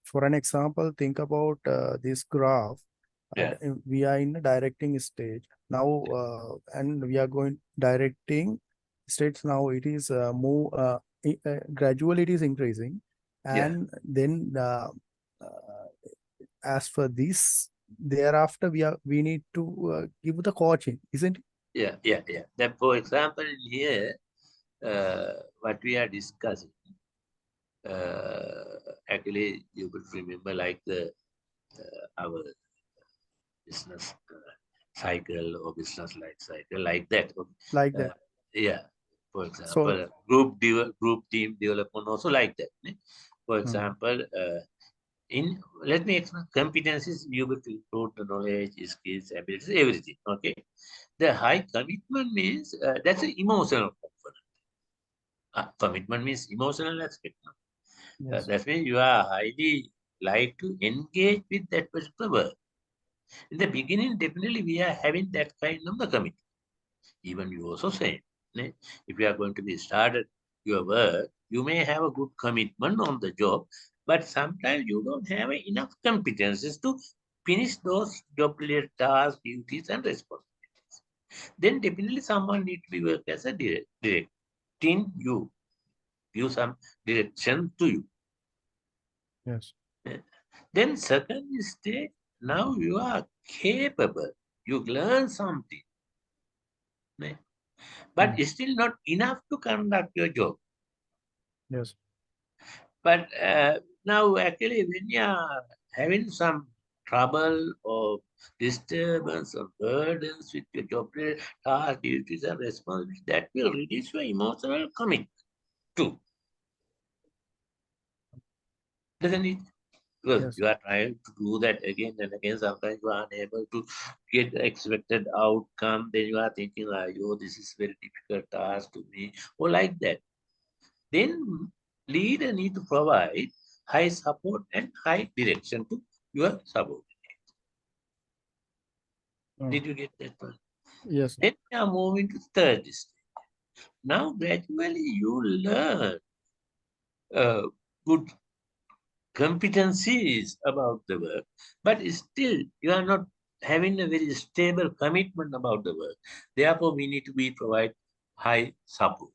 for an example, think about this graph. Yeah. We are in a directing stage now, and we are going directing stage now. It is gradually it is increasing, and then as for this, thereafter we need to give the coaching, isn't it? Yeah. Then, for example, in here, what we are discussing, actually, you would remember like the our business cycle or business life cycle, like that. Like that. Yeah. For So example, group team development also like that. For example, let me explain competencies. You will include the knowledge, skills, abilities, everything. Okay. The high commitment means that's an emotional component. Commitment means emotional aspect. yes. That means you are highly like to engage with that particular work. In the beginning, definitely we are having that kind of the commitment. Even you also say, if you are going to be started your work, you may have a good commitment on the job, but sometimes you don't have enough competences to finish those job-related tasks, duties, and responsibilities. Then definitely someone needs to be work as a directing you, give some direction to you. Yes. Then second stage, now you are capable. You learn something, but it's still not enough to conduct your job. Yes. But now actually when you are having some trouble or disturbance or burdens with your job task, duties, and responsibilities, that will reduce your emotional commitment too. Doesn't it? Because Yes. you are trying to do that again and again. Sometimes you are unable to get the expected outcome. Then you are thinking, oh, this is very difficult task to me, or like that. Then leader need to provide high support and high direction to your support. Did you get that one? Yes. Then we are moving to third stage. Now gradually you learn good competencies about the work, but still you are not having a very stable commitment about the work. Therefore, we need to be provide high support.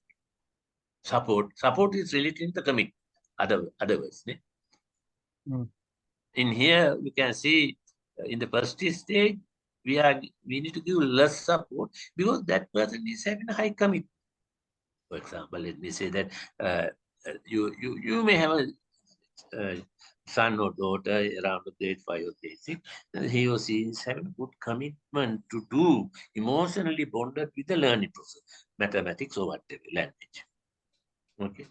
Support is related to commitment. Otherwise, Mm. in here we can see in the first stage we need to give less support because that person is having a high commitment. For example, let me say that you may have a son or daughter around the grade 5 or grade 6, and he or she is having good commitment to do emotionally bonded with the learning process, mathematics or whatever language. Okay.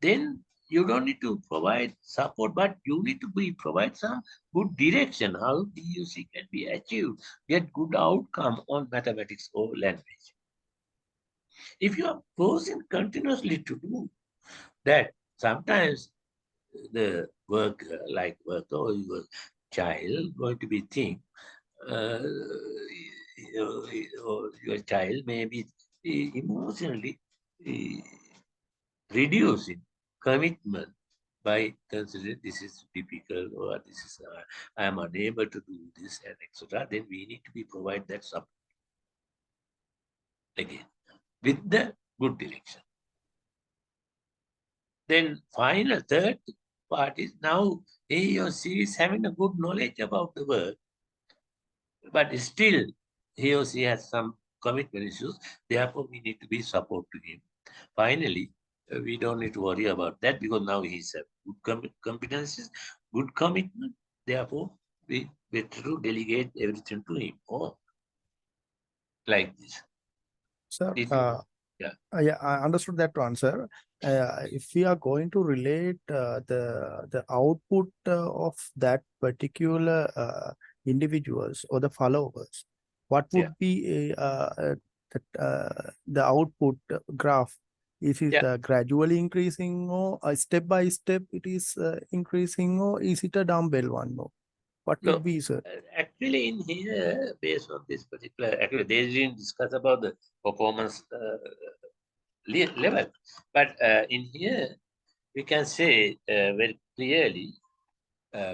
Then you don't need to provide support, but you need to provide some good direction how DUC can be achieved, get good outcome on mathematics or language. If you are forcing continuously to do that, sometimes the work or your child going to be think or your child may be emotionally reducing commitment by considering this is difficult or this is I am unable to do this and etc. Then we need to be provide that support again with the good direction. Then final third part is now he or she is having a good knowledge about the work, but still he or she has some commitment issues. Therefore, we need to be support to him. Finally, we don't need to worry about that because now he's a good competencies, good commitment. Therefore, we better to delegate everything to him. Or like this. Sir, Did you? Yeah. yeah, I understood that one, sir. If we are going to relate the output of that particular individuals or the followers, what Yeah. would be the output graph? Is it Yeah. gradually increasing or step by step it is increasing, or is it a dumbbell one? No, what No, would be, sir? actually in here, based on this particular, actually they didn't discuss about the performance level, but in here we can say very clearly,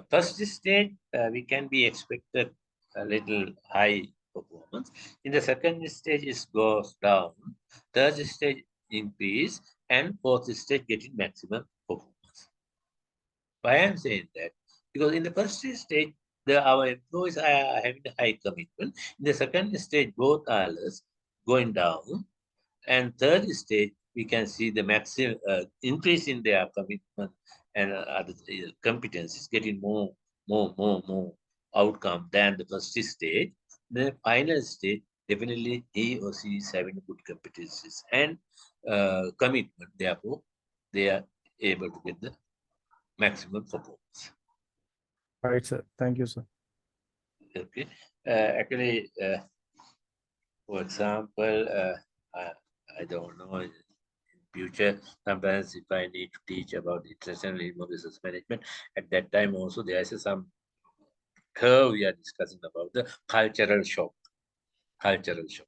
first stage we can be expected a little high performance. In the second stage it goes down, third stage increase, and fourth stage getting maximum performance. Why I'm saying that? Because in the first stage, our employees are having a high commitment. In the second stage, both are less, going down. And third stage, we can see the maximum increase in their commitment and other competencies, getting more outcome than the first stage. The final stage, definitely he or she is having good competencies and commitment. Therefore, they are able to get the maximum performance. Right, sir. Thank you, sir. Okay. Actually, for example, I don't know in future, sometimes if I need to teach about international human resource management, at that time also there is some curve we are discussing about the cultural shock. Cultural shock.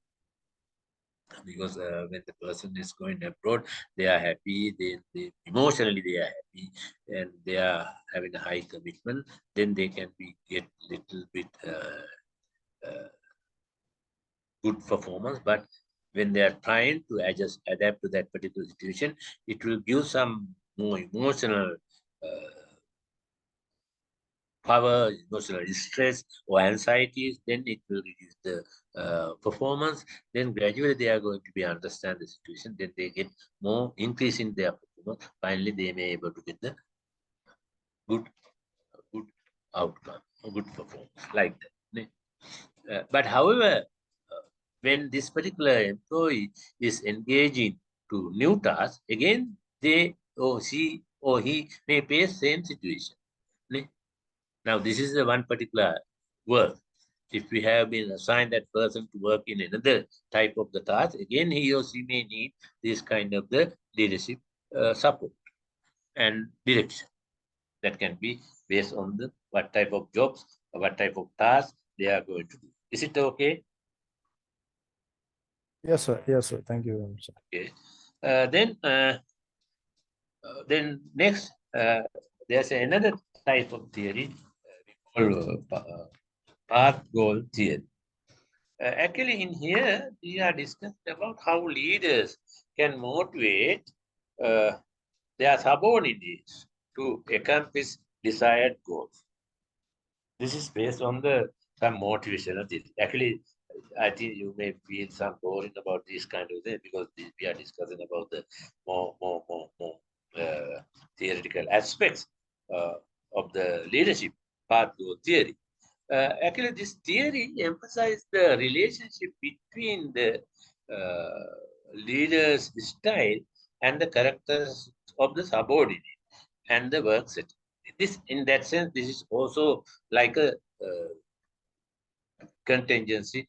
Because when the person is going abroad, they are happy, they emotionally they are happy, and they are having a high commitment, then they can be get little bit good performance, but when they are trying to adapt to that particular situation, it will give some more emotional power, emotional stress or anxieties, then it will reduce the performance. Then gradually they are going to be understand the situation, then they get more increase in their performance. Finally, they may able to get the good outcome. good performance, like that. But however, when this particular employee is engaging to new tasks, again, they or she or he may face same situation. Now, this is the one particular work. If we have been assigned that person to work in another type of the task, again, he or she may need this kind of the leadership support and direction. That can be based on the what type of jobs, what type of tasks they are going to do. Is it okay? Yes, sir. Yes, sir. Thank you very much, sir. Okay. Then next, there's another type of theory we call path goal theory. Actually, in here, we are discussing about how leaders can motivate their subordinates to accomplish desired goals. This is based on the some motivational theory. Actually, I think you may feel some boring about this kind of thing because we are discussing about the more theoretical aspects of the leadership path goal theory. Actually, this theory emphasizes the relationship between the leader's style and the characters of the subordinate and the work setting. This, in that sense, this is also like a contingency,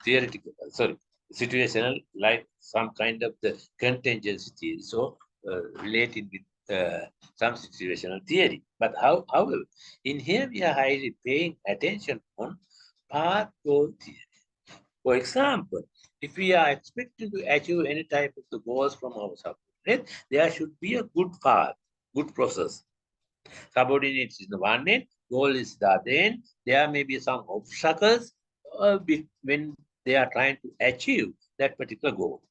theoretical, sorry, situational, like some kind of the contingency theory. So, related with some situational theory. But however, in here we are highly paying attention on path goal theory. For example, if we are expected to achieve any type of the goals from our subordinate, there should be a good path, good process. Subordinates is the one end, goal is the other end. There may be some obstacles when they are trying to achieve that particular goal.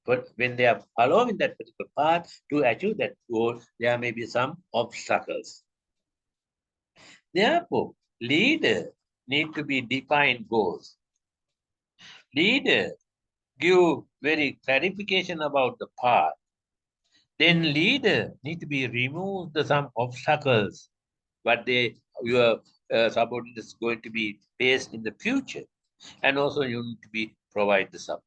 But when they are following that particular path to achieve that goal, there may be some obstacles. Therefore, leader need to be defined goals. Leader give very clarification about the path. Then leader need to be remove some obstacles what your subordinate is going to be faced in the future, and also you need to be provide the support.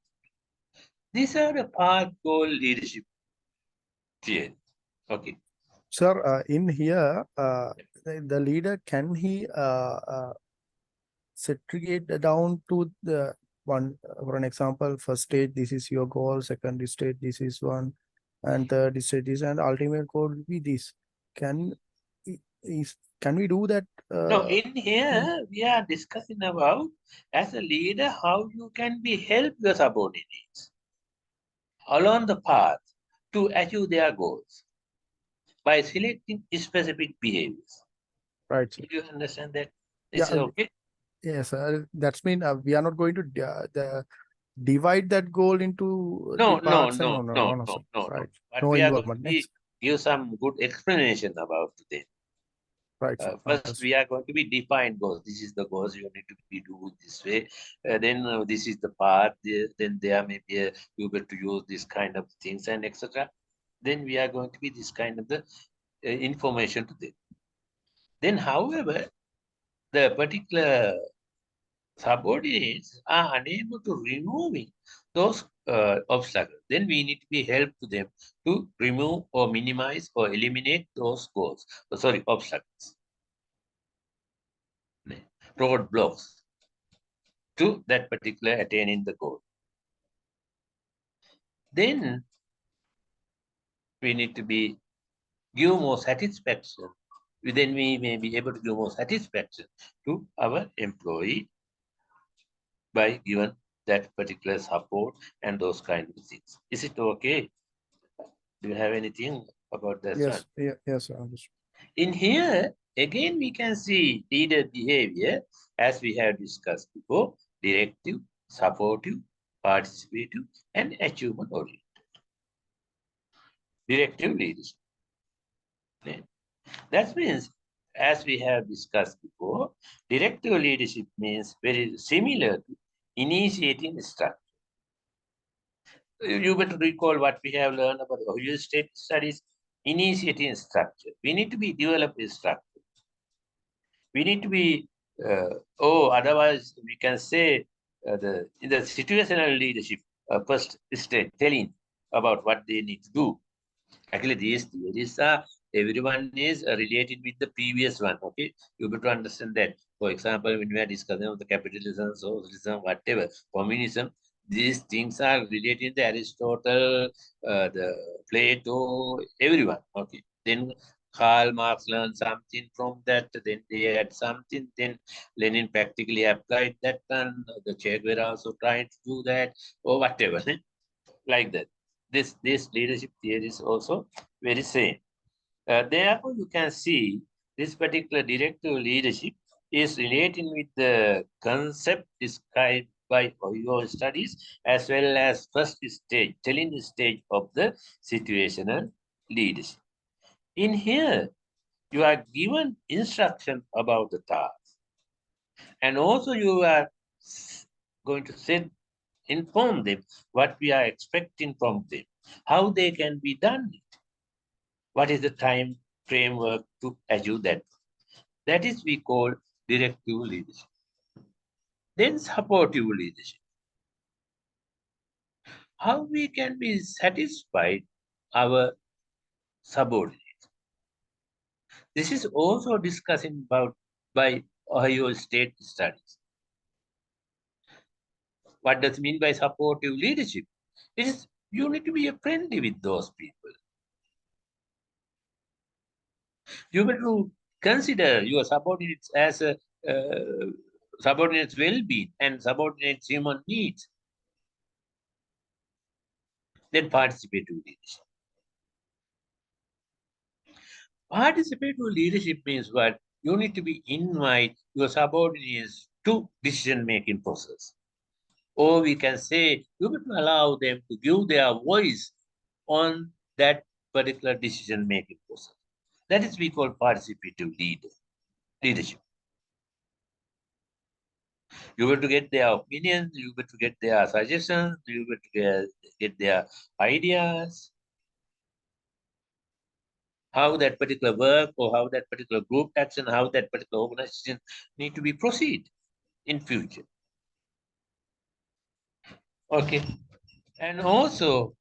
These are the path goal leadership theory. Okay. Sir, in here, the leader, can he segregate down to the one, for an example, first stage, this is your goal, second stage, this is one, and third stage is, and ultimate goal will be this. Can we do that? Now, in here, we are discussing about, as a leader, how you can be help your subordinates along the path to achieve their goals by selecting specific behaviors. Right, sir. Did you understand that? Yeah, Is it okay? Yes, that's mean we are not going to divide that goal into No, the parts and sir. Right. But No we are going to involvement. be give some good explanation about them. Right, sir. First, we are going to be defined goals. This is the goals you need to be do this way. Then this is the path. Then there may be you able to use this kind of things and etc. Then we are going to be this kind of the information to them. Then, however, the particular subordinates are unable to removing those obstacles. Then we need to be help to them to remove or minimize or eliminate those goals. Sorry, obstacles. Roadblocks to that particular attaining the goal. Then we need to be give more satisfaction. Then we may be able to give more satisfaction to our employee by given that particular support and those kind of things. Is it okay? Do you have anything about that? Yes, One? yes, sir. In here, again, we can see leader behavior as we have discussed before: directive, supportive, participative, and achievement oriented. Directive leadership. That means, as we have discussed before, directive leadership means very similar to initiating structure. You better recall what we have learned about Ohio State studies, initiating structure. We need to be develop a structure. We need to be, otherwise we can say in the situational leadership, first stage telling about what they need to do. Actually, these theories are, everyone is related with the previous one, okay? You have to understand that. For example, when we are discussing of the capitalism, socialism, whatever, communism, these things are related to Aristotle, the Plato, everyone, okay? Then Karl Marx learned something from that, then they had something, then Lenin practically applied that, and the Che Guevara also trying to do that, or whatever, like that. This leadership theory is also very same. Therefore, you can see this particular directive leadership is relating with the concept described by your studies, as well as first stage, telling stage of the situational leadership. In here, you are given instruction about the task, and also you are going to inform them what we are expecting from them, how they can be done, what is the time framework to achieve that. That is we call directive leadership. Then supportive leadership. How we can be satisfied our subordinates. This is also discussing about by Ohio State studies. What does it mean by supportive leadership? It is you need to be friendly with those people. You will to consider your subordinates as a subordinates' well-being and subordinates' human needs. Then participative leadership. Participative leadership means what? You need to be invite your subordinates to decision-making process. Or we can say you need to allow them to give their voice on that particular decision-making process. That is we call participative leadership. You will to get their opinions, you will to get their suggestions, you will to get their ideas, how that particular work or how that particular group action, how that particular organization need to be proceed in future. Okay. And also,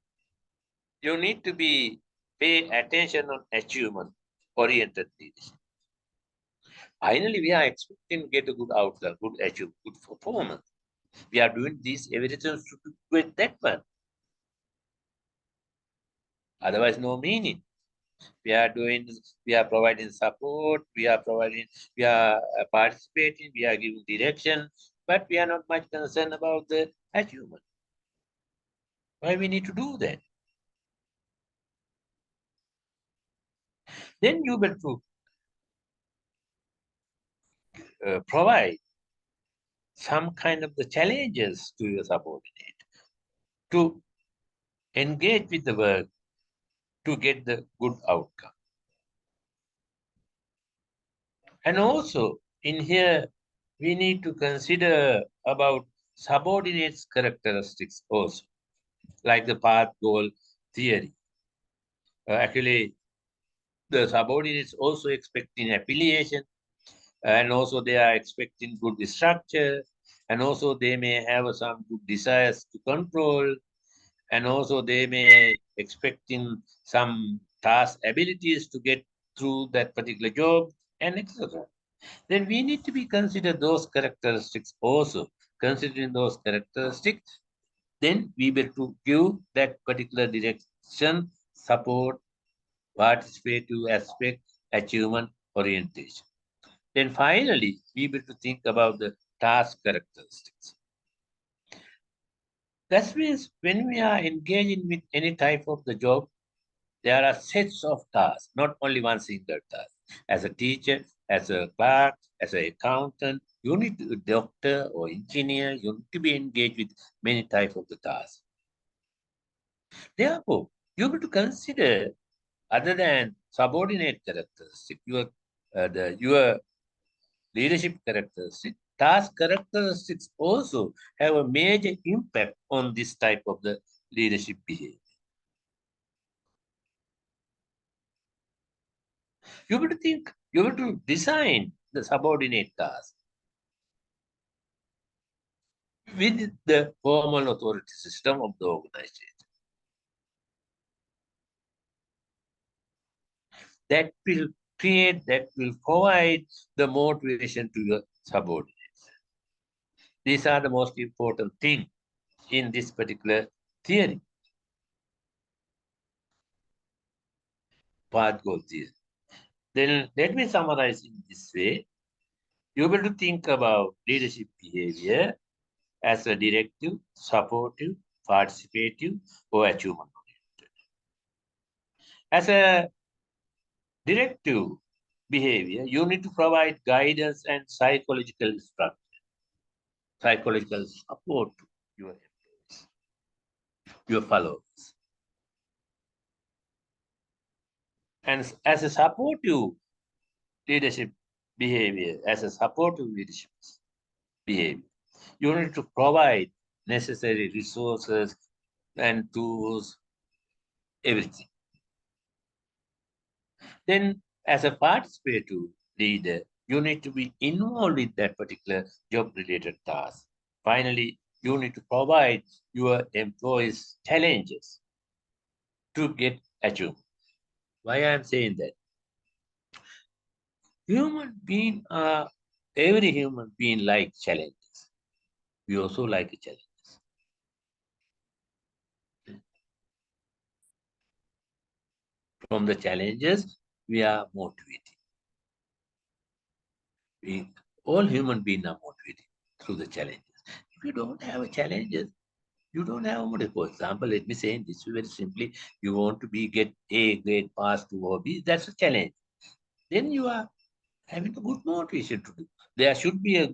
you need to be pay attention on achievement oriented leadership. Finally, we are expecting to get a good outcome, good achievement, good performance. We are doing this everything to get that one. Otherwise, no meaning. We are providing support, we are participating, we are giving direction, but we are not much concerned about the achievement. Why we need to do that? Then you will to provide some kind of the challenges to your subordinate to engage with the work to get the good outcome. And also in here, we need to consider about subordinates characteristics also, like the path goal theory. Actually, the subordinates also expecting affiliation, and also they are expecting good structure, and also they may have some good desires to control, and also they may expecting some task abilities to get through that particular job, and etc. Then we need to be consider those characteristics also. Considering those characteristics, then we will to give that particular direction, support, participative aspect, achievement orientation. Then finally, we will to think about the task characteristics. That means when we are engaging with any type of the job, there are sets of tasks, not only one single task. As a teacher, as a clerk, as an accountant, you need to, doctor or engineer, you need to be engaged with many types of the tasks. Therefore, you have to consider other than subordinate characteristic, your leadership characteristic, task characteristics also have a major impact on this type of the leadership behavior. You have to think, you have to design the subordinate task with the formal authority system of the organization. That will provide the motivation to your subordinates. These are the most important things in this particular theory. Path goal theory. Then let me summarize in this way. You will to think about leadership behavior as a directive, supportive, participative, or achievement oriented. As a directive behavior, you need to provide guidance and psychological structure, psychological support to your employees, your followers. And as a supportive leadership behavior, you need to provide necessary resources and tools, everything. Then, as a participative leader, you need to be involved in that particular job-related task. Finally, you need to provide your employees challenges to get achieved. Why I am saying that? Every human being likes challenges. We also like challenges. From the challenges, we are motivated. All human beings are motivated through the challenges. If you don't have challenges, you don't have a motive. For example, let me say in this very simply, you want to get A grade, pass to or B, that's a challenge. Then you are having a good motivation to do. There should be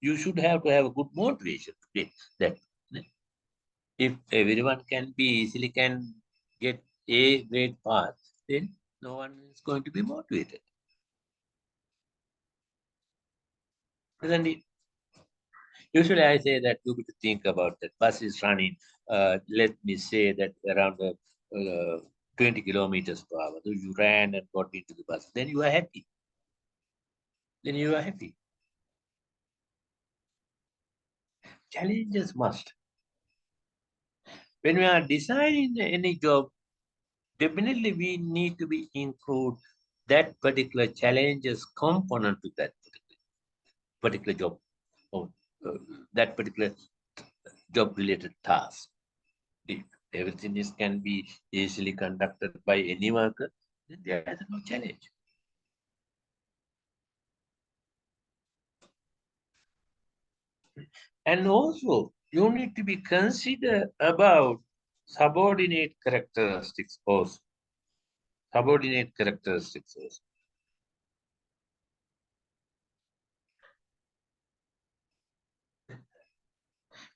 you should have to have a good motivation to get that. If everyone can easily get A grade pass, then no one is going to be motivated. Isn't it? Usually I say that you could think about that bus is running, let me say that around 20 kilometers per hour. So you ran and got into the bus. Then you are happy. Challenges must. When we are designing any job, definitely we need to be include that particular challenges component to that particular job or that particular job related task. If everything can be easily conducted by any worker, then there is no challenge. And also, you need to be considered about subordinate characteristics also.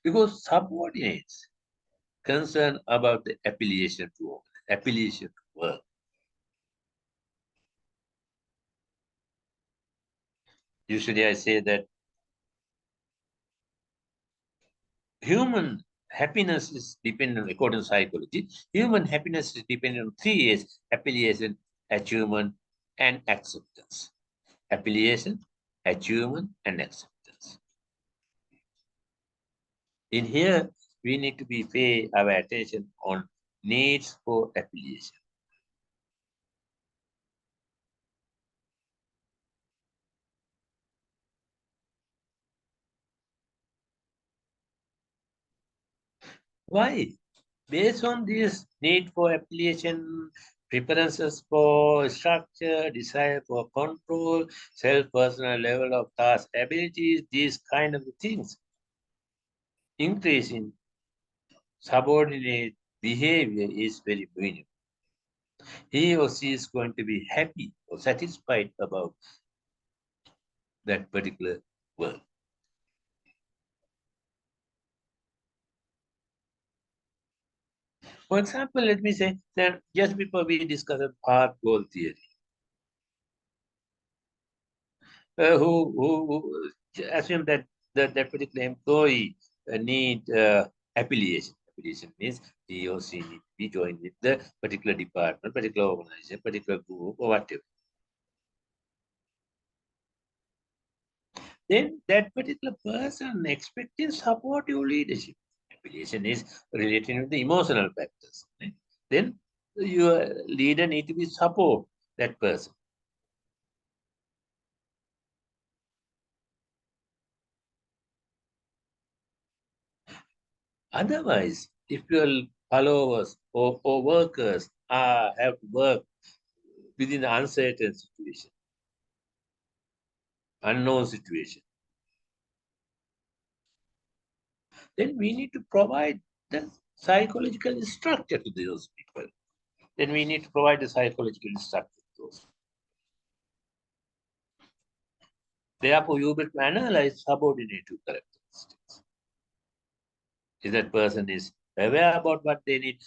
Because subordinates concern about the affiliation to work. Usually I say that human happiness is dependent, according to psychology, human happiness is dependent on 3 A's: affiliation, achievement, and acceptance. Affiliation, achievement, and acceptance. In here, we need to pay our attention on needs for affiliation. Why? Based on this need for affiliation, preferences for structure, desire for control, self-personal level of task abilities, these kind of things, increase in subordinate behavior is very minimal. He or she is going to be happy or satisfied about that particular work. For example, let me say that just before we discussed path goal theory, who assume that that particular employee need affiliation. Affiliation means he or she need to be joined with the particular department, particular organization, particular group, or whatever. then that particular person expecting supportive leadership. Affiliation is related with the emotional factors. Then your leader need to be support that person. Otherwise, if your followers or workers have to work within an uncertain situation, unknown situation, then we need to provide the psychological structure to those people. Then we need to provide the psychological structure to those. Therefore, you will analyze subordinative characteristics. If that person is aware about what they need,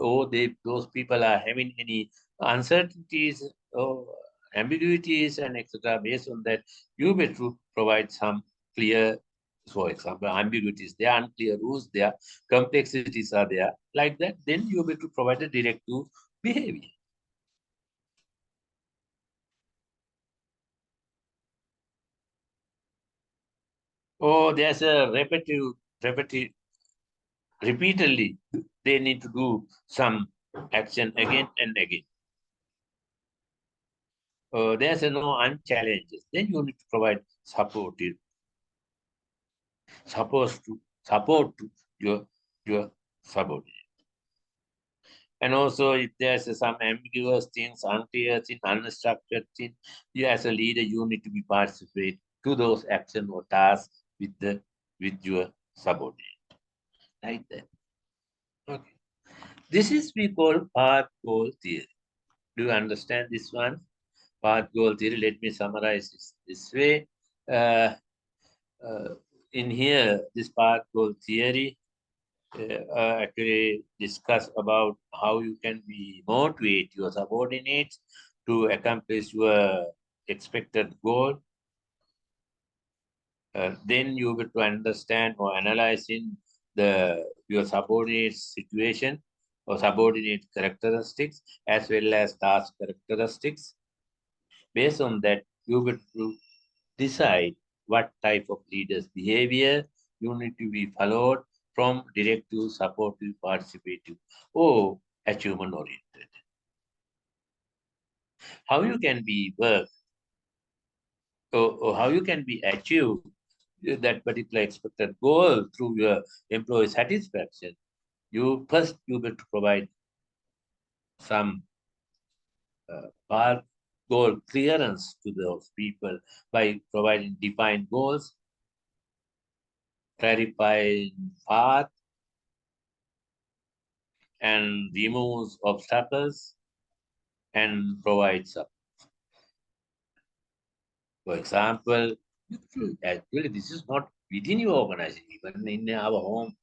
or those people are having any uncertainties or ambiguities and etc. Based on that, you better provide some clear, for example, ambiguities, there are unclear rules, there complexities are there, like that, then you better provide a directive behavior. Or there's a repeatedly, they need to do some action again and again. There's no unchallenges. Then you need to provide support to your subordinate. And also, if there's some ambiguous things, unclear things, unstructured things, you as a leader, you need to be participate to those action or tasks with your subordinate, like that. Okay. This is we call path goal theory. Do you understand this one? Path goal theory. Let me summarize this way. In here, this path goal theory actually discuss about how you can be motivate your subordinates to accomplish your expected goal. Then you will to understand or analyzing your subordinate situation or subordinate characteristics as well as task characteristics. Based on that, you will to decide what type of leaders behavior you need to be followed from directive, supportive, participative, or achievement oriented. How you can be work or how you can be achieve that particular expected goal through your employee satisfaction. You first you will to provide some path goal clearance to those people by providing defined goals, clarifying path, and removes obstacles and provides support. For example, actually this is not within your organization, even in our home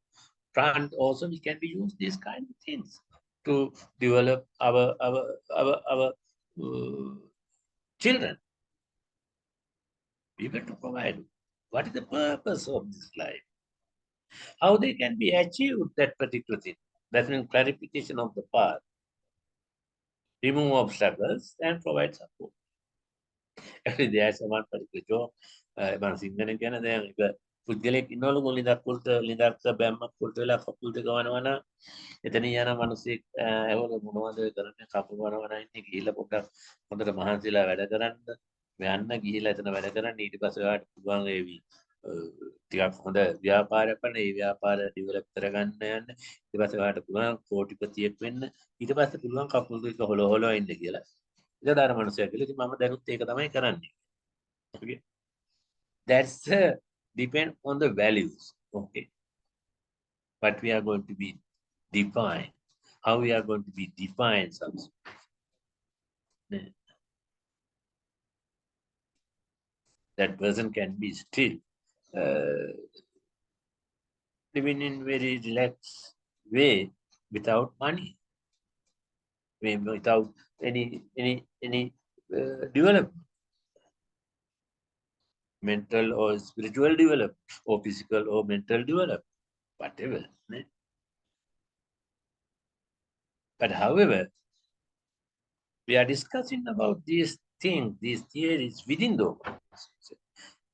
front also we can be used these kind of things to develop our children. We have to provide what is the purpose of this life, how they can be achieved that particular thing. That means clarification of the path, remove obstacles, and provide support. Actually, there's one particular job. මම සිංහලෙන් කියන දැන් එක පුද්ගලයෙක් ඉන්නවලු මුලින් දක්වලට ලිඳක් බැම්මක් කුල්ට වෙලා කකුල් දෙක වනවන එතන යන මිනිස්සෙක් ඇහවල මොනවද කරන්නේ කකුල් වනවන ඉන්නේ ගිහිල්ලා පොඩ්ඩක් හොඳට මහන්සිලා වැඩ කරන්න යන්න ගිහිල්ලා එතන වැඩ කරන්න ඊට පස්සේ ඔයාලට පුළුවන් ඒවි ටිකක් හොඳ ව්‍යාපාරයක් කරන්න ඒ ව්‍යාපාරය ඩෙවලොප් කරගන්න යන්න ඊට පස්සේ ඔයාලට පුළුවන් කෝටිපතියෙක් වෙන්න ඊට පස්සේ පුළුවන් කකුල් දෙක හොලෝ ඉන්න කියලා. ඒක දාන මනුස්සයෙක් කියලා ඉතින් මම දැනුත් ඒක තමයි කරන්නේ. Okay. That's depend on the values. Okay. But we are going to be defined. How we are going to be defined something. That person can be still living in very relaxed way without money, without any development, mental or spiritual development, or physical or mental development, whatever. But however, we are discussing about these things, these theories within the organization.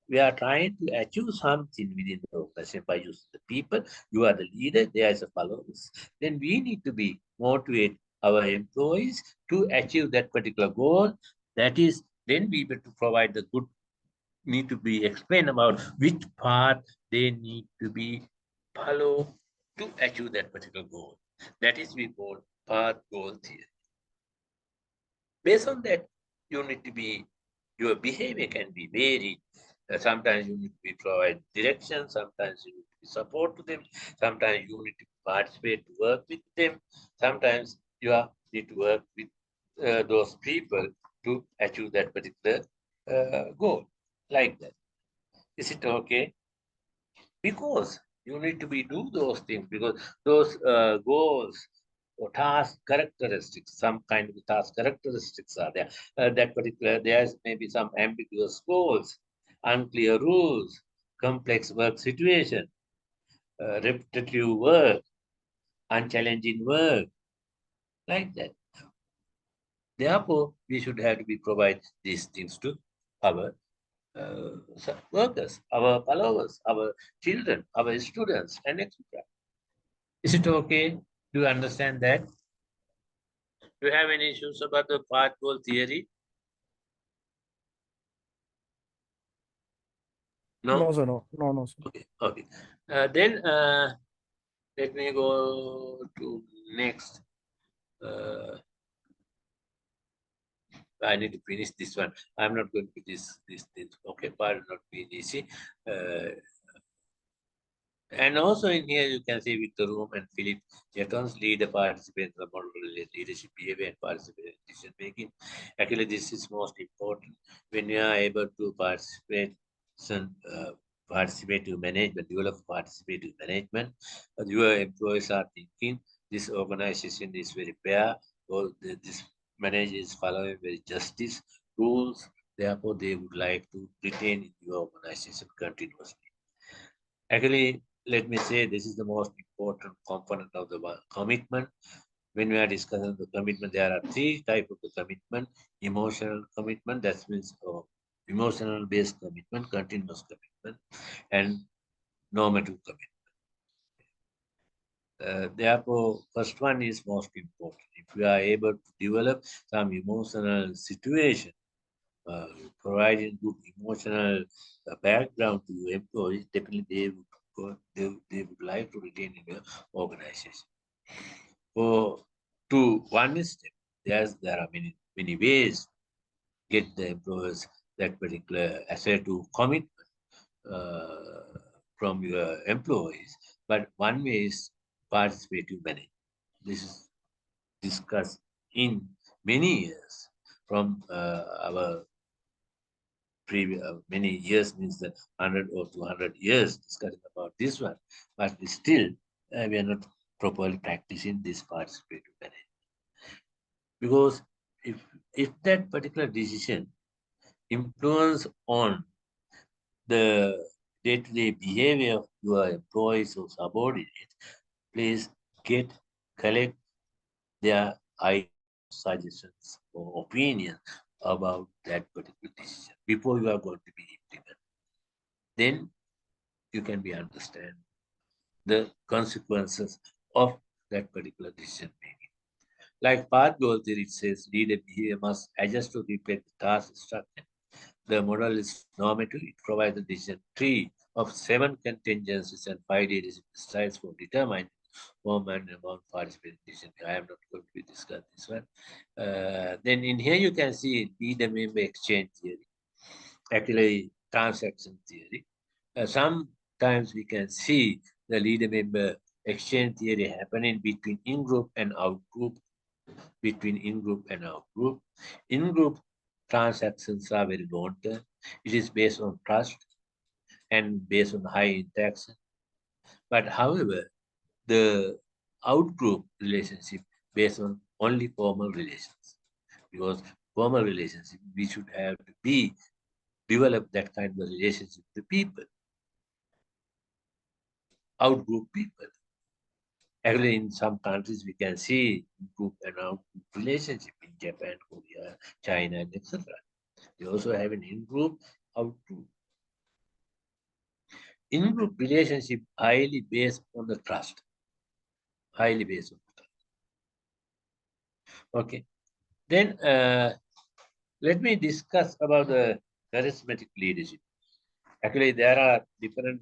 we are trying to achieve something within the organization by using the people. You are the leader, there is a followers. Then we need to be motivate our employees to achieve that particular goal. That is, then we need to provide the good, need to be explained about which path they need to be follow to achieve that particular goal. That is we call path goal theory. Based on that, you need to be, your behavior can be varied. Sometimes you need to be provide direction, sometimes you need to be support to them, sometimes you need to participate to work with them, sometimes you need to work with those people to achieve that particular goal. Like that. Is it okay? Because you need to be do those things, because those goals or task characteristics, some kind of task characteristics are there. That particular, there's maybe some ambiguous goals, unclear rules, complex work situation, repetitive work, unchallenging work, like that. Therefore, we should have to be provide these things to our workers, our followers, our children, our students, and etc. Is it okay? Do you understand that? Do you have any issues about the path goal theory? No? No, sir, no, sir. Okay, okay. Then let me go to next. I need to finish this one. I'm not going to this thing. Okay, part not being easy. And also in here, you can see Victor Room and Philip Jacons lead the participants about leadership behavior and participate in decision making. Actually, this is most important when you are able to participate, participate to management, develop participative management. Your employees are thinking this organization is very fair, or this manager is following very justice rules. Therefore, they would like to retain in your organization continuously. Actually, let me say this is the most important component of the commitment. When we are discussing the commitment, there are three types of the commitment: emotional commitment, that means emotional based commitment, continuous commitment, and normative commitment. Therefore, first one is most important. If we are able to develop some emotional situation, providing good emotional background to your employees, definitely they would like to retain in your organization. For to one step, there are many ways get the employers that particular assertive commitment from your employees. But one way is participative management. This is discussed in many years from our previous many years, means the 100 or 200 years discussing about this one, but still we are not properly practicing this participative management, because if that particular decision influence on the day-to-day behavior of your employees or subordinates, please collect their ideas, suggestions, or opinions about that particular decision before you are going to be implemented. Then you can be understand the consequences of that particular decision making. Like path goal theory, it says leader behavior must adjust to reflect the task structure. The model is normative. It provides a decision tree of 7 contingencies and 5 leadership styles for determining form and amount participating decision. I am not going to discuss this one. Then in here you can see leader member exchange theory, actually transaction theory. Sometimes we can see the leader member exchange theory happening between in-group and out-group, between in-group and out-group. In-group transactions are very long-term. It is based on trust and based on high interaction. But however, the out-group relationship based on only formal relations, because formal relationship, we should have to be develop that kind of relationship with people, out-group people. Actually, in some countries, we can see group and out-group relationship in Japan, Korea, China, and etc. They also have an in-group, out-group. in-group relationship highly based on the trust. Highly based on the trust. Okay. Then let me discuss about the charismatic leadership. Actually, there are different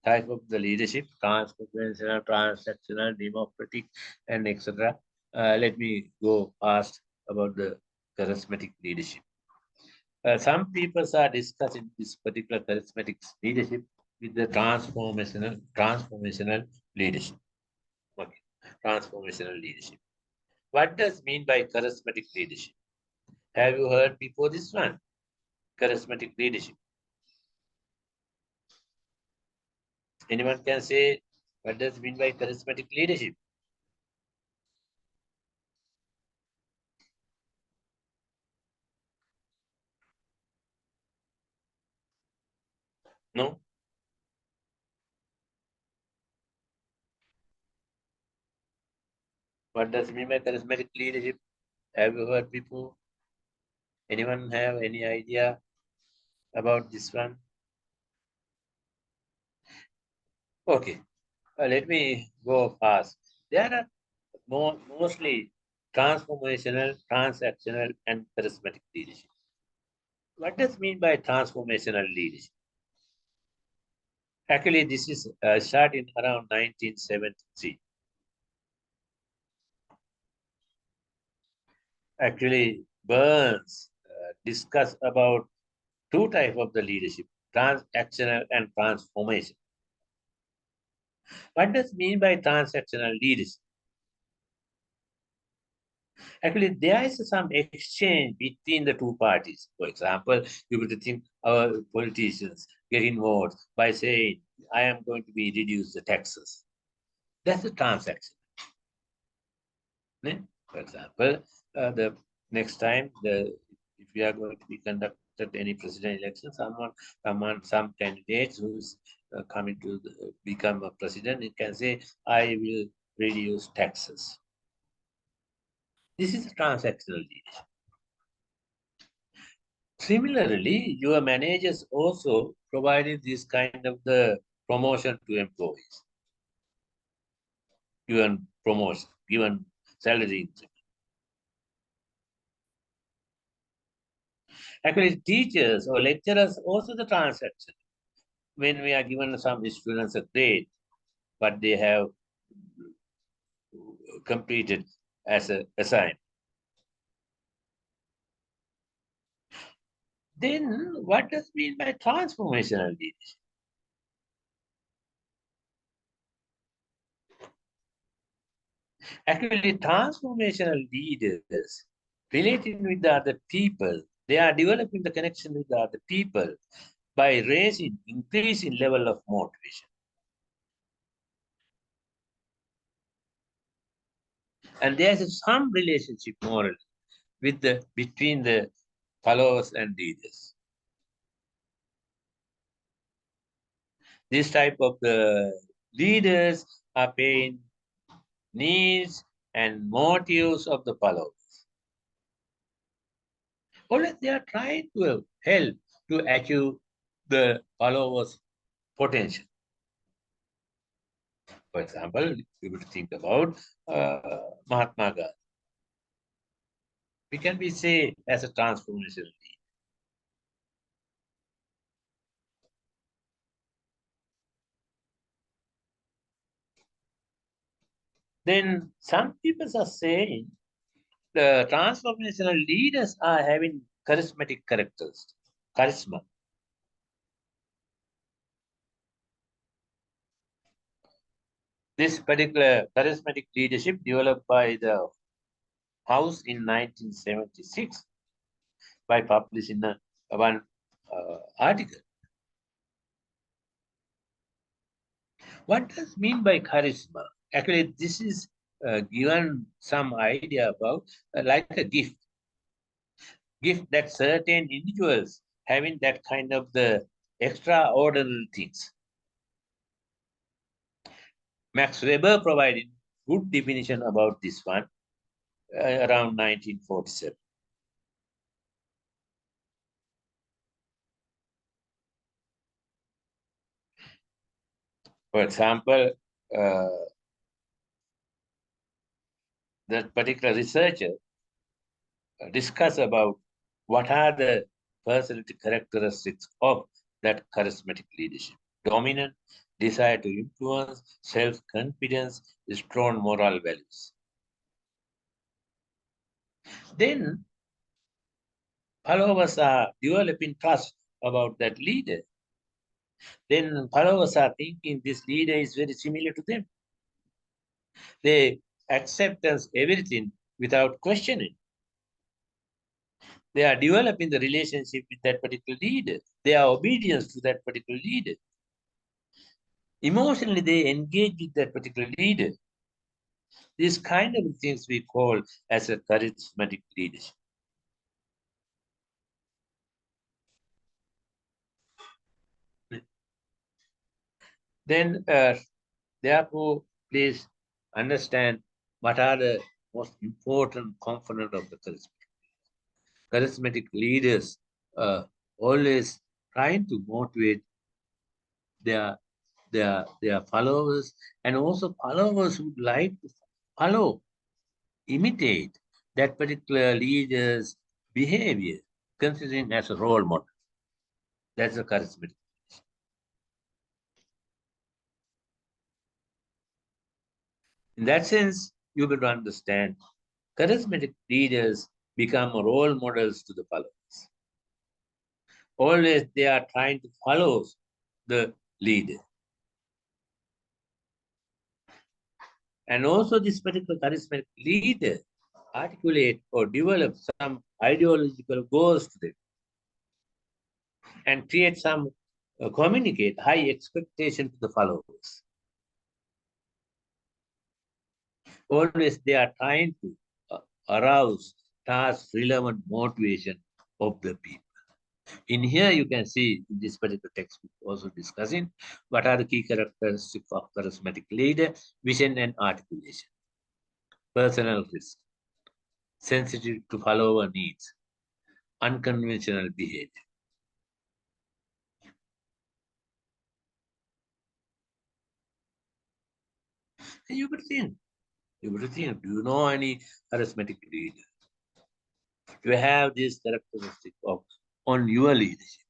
type of the leadership: transformational, transactional, democratic, and etc. Let me go past about the charismatic leadership. Some people are discussing this particular charismatic leadership with the transformational leadership. Okay, transformational leadership. What does mean by charismatic leadership? Have you heard before this one? Charismatic leadership. Anyone can say what does mean by charismatic leadership? No? What does mean by charismatic leadership? Have you heard before? Anyone have any idea about this one? Okay, let me go fast. There are mostly transformational, transactional, and charismatic leadership. What does mean by transformational leadership? Actually, this is started around 1973. Actually, Burns discussed about two types of the leadership: transactional and transformation. What does mean by transactional leadership? Actually, there is some exchange between the two parties. For example, you would think our politicians get involved by saying, I am going to be reduce the taxes. That's a transaction. For example, the next time if we are going to be conducted any president election, some candidates who's coming to become a president, it can say, I will reduce taxes. This is a transactional leadership. Similarly, your managers also provided this kind of the promotion to employees. Given promotion, given salary increment. Actually, teachers or lecturers also the transaction. When we are given some students a grade, but they have completed as a assignment. Then what does mean by transformational leadership? Actually, transformational leaders relating with the other people, they are developing the connection with the other people by increasing level of motivation. And there's some relationship moral between the followers and leaders. This type of the leaders are paying needs and motives of the followers. Or they are trying to help to achieve the followers' potential. For example, we would think about Mahatma Gandhi. We can be say as a transformational leader. Then some people are saying the transformational leaders are having charismatic characters, charisma. This particular charismatic leadership developed by the House in 1976 by publishing one article. What does mean by charisma? Actually, this is given some idea about like a gift that certain individuals having that kind of the extraordinary things. Max Weber provided good definition about this one around 1947. For example, that particular researcher discuss about what are the personality characteristics of that charismatic leadership. Dominant, desire to influence, self-confidence, strong moral values. Then followers are developing trust about that leader. Then followers are thinking this leader is very similar to them. They accept us everything without questioning. They are developing the relationship with that particular leader. They are obedience to that particular leader. Emotionally, they engage with that particular leader. These kind of things we call as a charismatic leadership. Then, therefore, please understand what are the most important component of the charismatic. Charismatic leaders always trying to motivate their followers, and also followers would like to follow, imitate that particular leader's behavior, considering as a role model. That's a charismatic. In that sense, you will understand charismatic leaders become role models to the followers. Always they are trying to follow the leader. And also this particular charismatic leader articulate or develop some ideological goals to them and create some, communicate high expectation to the followers. Always they are trying to arouse task relevant motivation of the people. In here, you can see in this particular text, also discussing what are the key characteristics of charismatic leader: vision and articulation, personal risk, sensitive to follower needs, unconventional behavior. And you would think, do you know any charismatic leader? You have these characteristics of on your leadership.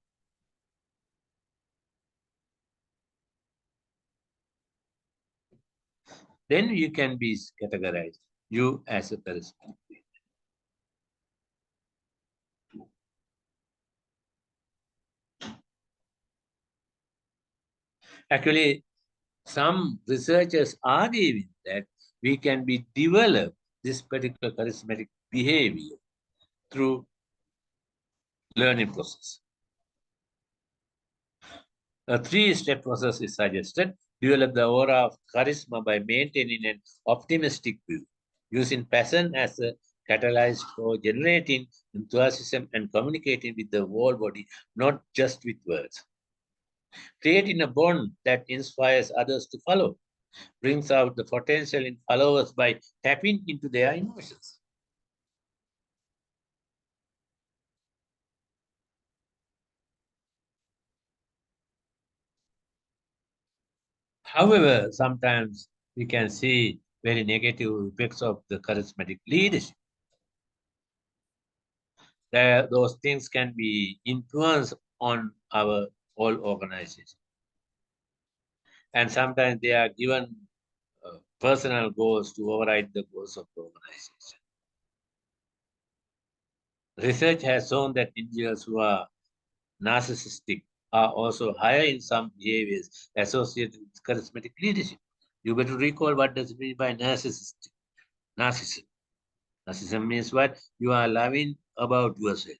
Then you can be categorized, you as a charismatic leader. Actually, some researchers are giving that we can be develop this particular charismatic behavior through learning process. A three-step process is suggested. Develop the aura of charisma by maintaining an optimistic view, using passion as a catalyst for generating enthusiasm and communicating with the whole body, not just with words. Creating a bond that inspires others to follow, brings out the potential in followers by tapping into their emotions. However, sometimes we can see very negative effects of the charismatic leadership. Those things can be influenced on our whole organization. And sometimes they are given personal goals to override the goals of the organization. Research has shown that individuals who are narcissistic are also higher in some behaviors associated with charismatic leadership. You better recall what does it mean by narcissistic. Narcissism. Narcissism means what? You are loving about yourself.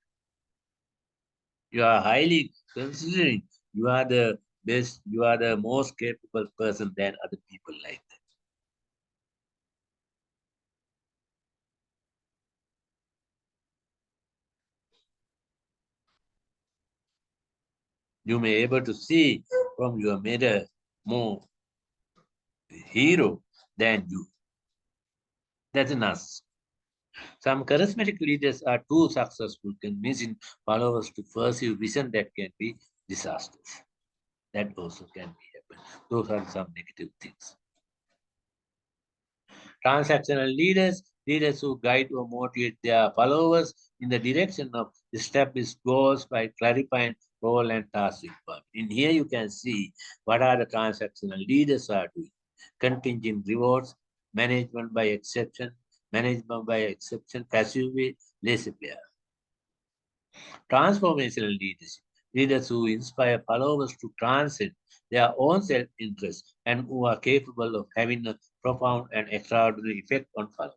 You are highly considering you are the best, you are the most capable person than other people like that. You may be able to see from your mirror more hero than you. That's a narcissism. Some charismatic leaders are too successful, convincing followers to pursue vision that can be disastrous. That also can be happen. Those are some negative things. Transactional leaders, leaders who guide or motivate their followers in the direction of established goals by clarifying role and task requirement. In here, you can see what are the transactional leaders are doing. Contingent rewards, management by exception, passive way, laissez-faire. Transformational leadership, leaders who inspire followers to transcend their own self-interest and who are capable of having a profound and extraordinary effect on followers.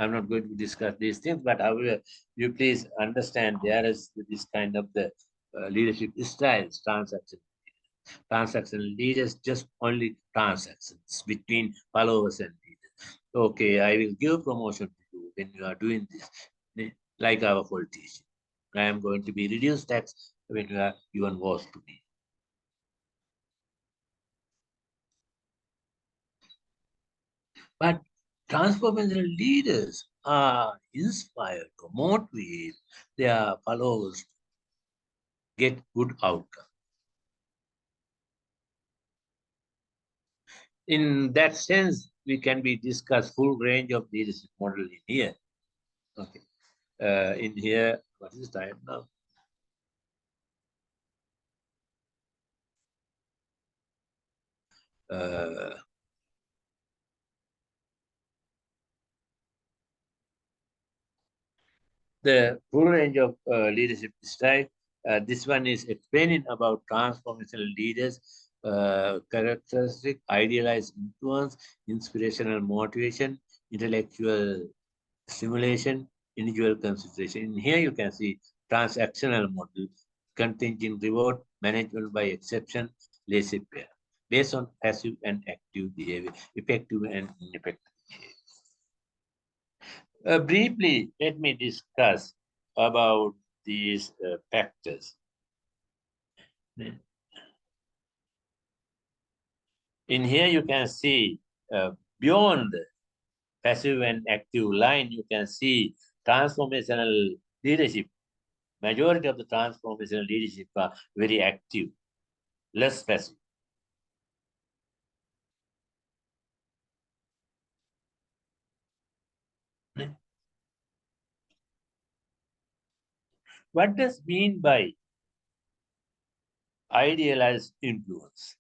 I'm not going to discuss these things, but however, you please understand there is this kind of the leadership styles, transactional leaders, just only transactions between followers and leaders. Okay, I will give promotion to you when you are doing this, like our politician. I am going to be reduced tax when you are given votes to me. But transformational leaders are inspired to motivate their followers to get good outcome. In that sense, we can be discuss full range of leadership model in here. Okay. In here, what is the time now? The full range of leadership style. This one is explaining about transformational leaders, characteristic, idealized influence, inspirational motivation, intellectual stimulation, individual consideration. In here you can see transactional model, contingent reward, management by exception, laissez-faire, based on passive and active behavior, effective and ineffective behavior. Briefly, let me discuss about these factors. In here, you can see beyond passive and active line, you can see transformational leadership. Majority of the transformational leadership are very active, less passive. What does mean by idealized influence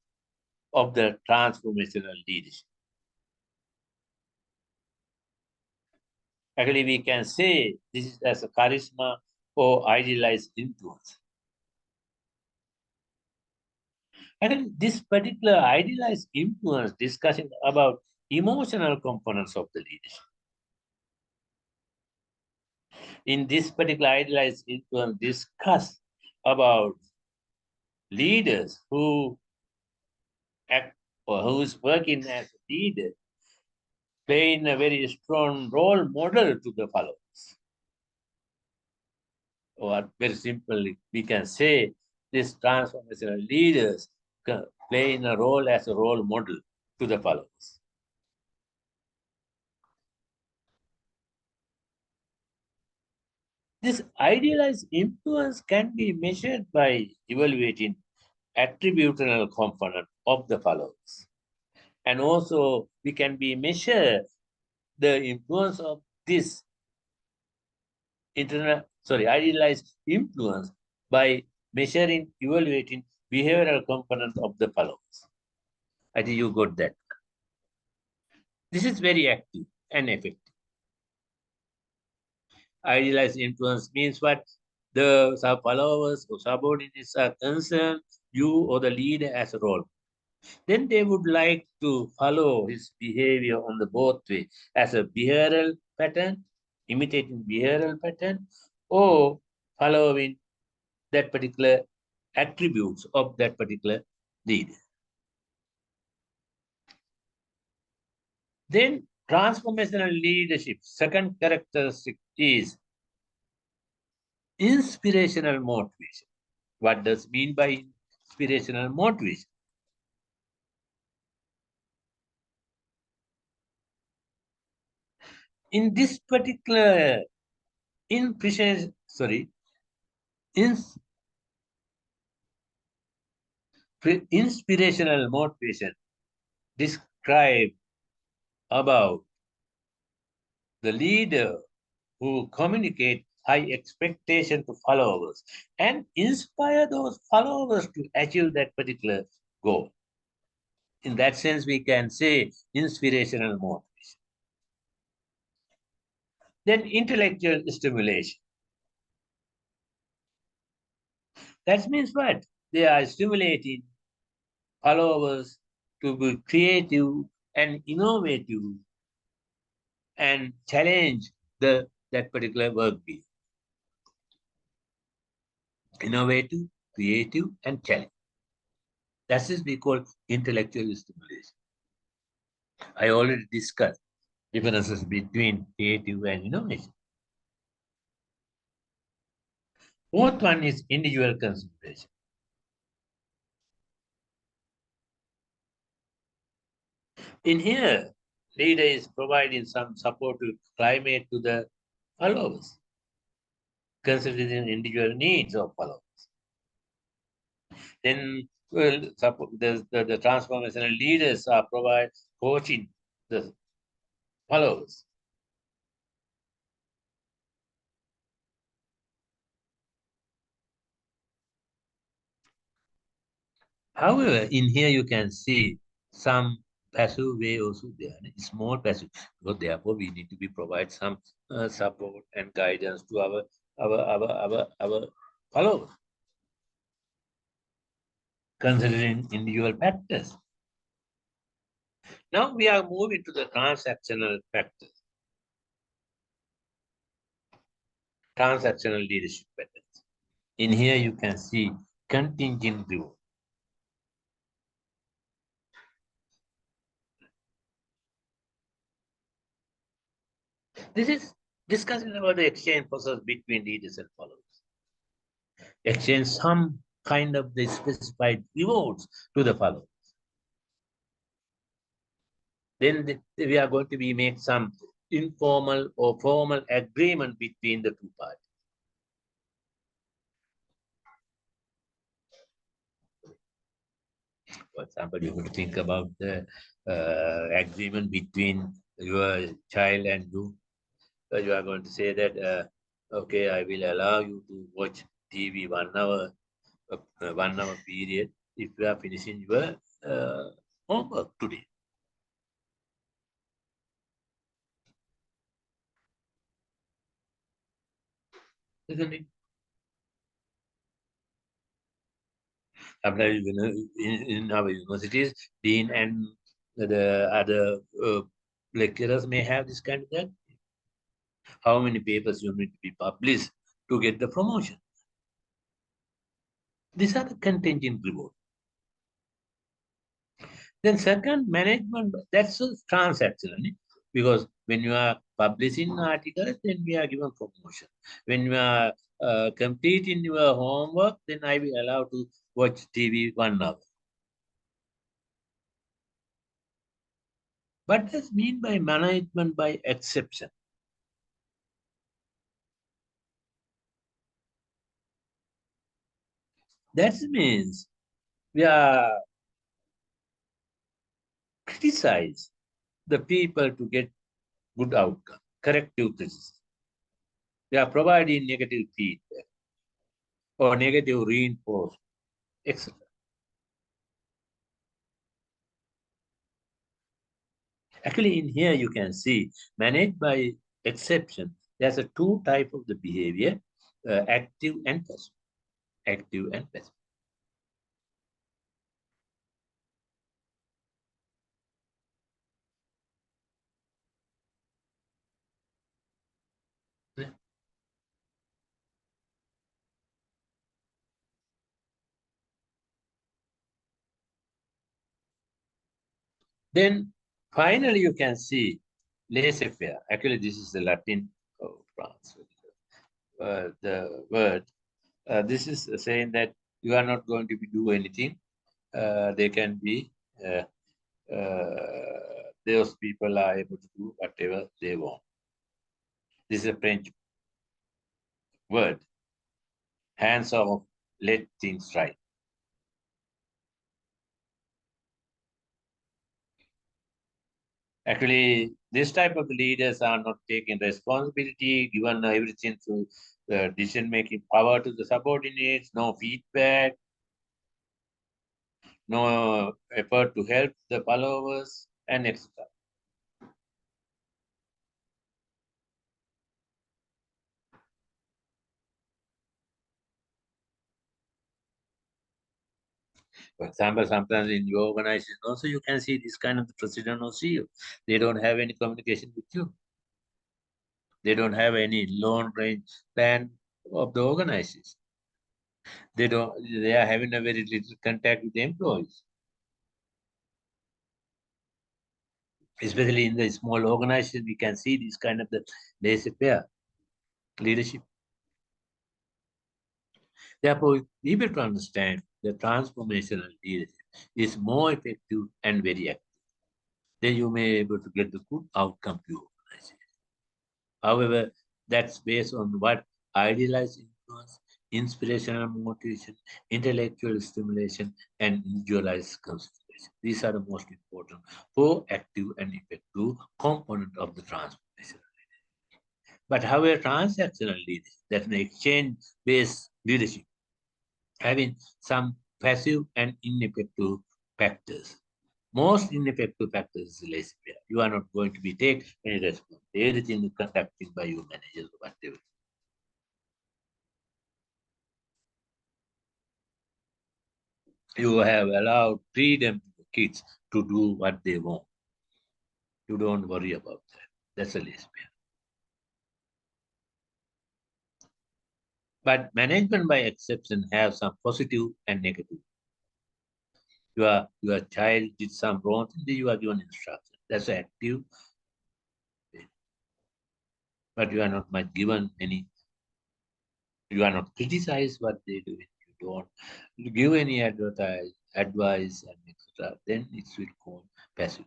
of the transformational leadership? Actually, we can say this is as a charisma or idealized influence. And this particular idealized influence discussing about emotional components of the leadership. In this particular idealized influence, discuss about leaders who act or who is working as a leader, playing a very strong role model to the followers. Or very simply, we can say these transformational leaders playing a role as a role model to the followers. This idealized influence can be measured by evaluating attributable component of the followers. And also we can be measure the influence of this idealized influence by measuring, evaluating behavioral component of the followers. I think you got that. This is very active and effective. Idealized influence means what? The followers or subordinates are concerned you or the leader as a role. Then they would like to follow his behavior on the both way as a behavioral pattern, imitating behavioral pattern, or following that particular attributes of that particular leader. Then transformational leadership, second characteristic is inspirational motivation. What does mean by inspirational motivation? In this particular inspirational motivation describe about the leader who communicate high expectation to followers and inspire those followers to achieve that particular goal. In that sense, we can say inspirational motivation. Then intellectual stimulation. That means what? They are stimulating followers to be creative and innovative and challenge that particular work be. Innovative, creative, and challenge. That is we call intellectual stimulation. I already discussed differences between creative and innovation. Fourth one is individual consideration. In here, leader is providing some supportive climate to the followers, considering individual needs of followers. Then the transformational leaders are coaching the followers. However, in here you can see some passive way also there, small passive. So therefore, we need to be provide some support and guidance to our followers, considering individual factors. Now we are moving to the transactional factors, transactional leadership patterns. In here you can see contingent reward. This is discussing about the exchange process between leaders and followers. Exchange some kind of the specified rewards to the followers. Then we are going to be make some informal or formal agreement between the two parties. For example, you could think about the agreement between your child and you. You are going to say that, okay, I will allow you to watch TV 1 hour, 1 hour period if you are finishing your homework today. Isn't it? Sometimes in our universities, dean and the other lecturers may have this kind of that. How many papers you need to be published to get the promotion? These are the contingent reward. Then second, management, that's a transactional. Because when you are publishing articles, then we are given promotion. When you are completing your homework, then I will allow to watch TV 1 hour. What does mean by management by exception? That means we are criticize the people to get good outcome, corrective criticism. We are providing negative feedback or negative reinforcement, etc. Actually, in here you can see managed by exception. There's a two type of the behavior, active and passive. Active and passive. Then finally you can see laissez-faire. Actually, this is the Latin France. The word. This is saying that you are not going to be do anything. They can be those people are able to do whatever they want. This is a French word. Hands off, let things right. Actually, this type of leaders are not taking responsibility, given everything to decision-making power to the subordinates, no feedback, no effort to help the followers, and etc. For example, sometimes in your organization also you can see this kind of the president or CEO. They don't have any communication with you. They don't have any long range plan of the organization. They are having a very little contact with the employees. Especially in the small organization, we can see this kind of the laissez-faire leadership. Therefore, we need to understand the transformational leadership is more effective and very active. Then you may be able to get the good outcome to your organization. However, that's based on what idealized influence, inspirational motivation, intellectual stimulation, and individualized consideration. These are the most important proactive and effective component of the transformation. But however, transactional leadership, that's an exchange-based leadership, having some passive and ineffective factors. Most ineffective factors is laissez-faire. You are not going to be take any responsibility. Everything is conducted by your managers or whatever. You have allowed freedom to the kids to do what they want. You don't worry about that. That's a laissez-faire. But management by exception have some positive and negative. Your child did some wrong thing, you are given instruction. That's active. But you are not much given any, you are not criticized what they do. You don't give any advice and etc. Then it will call passive.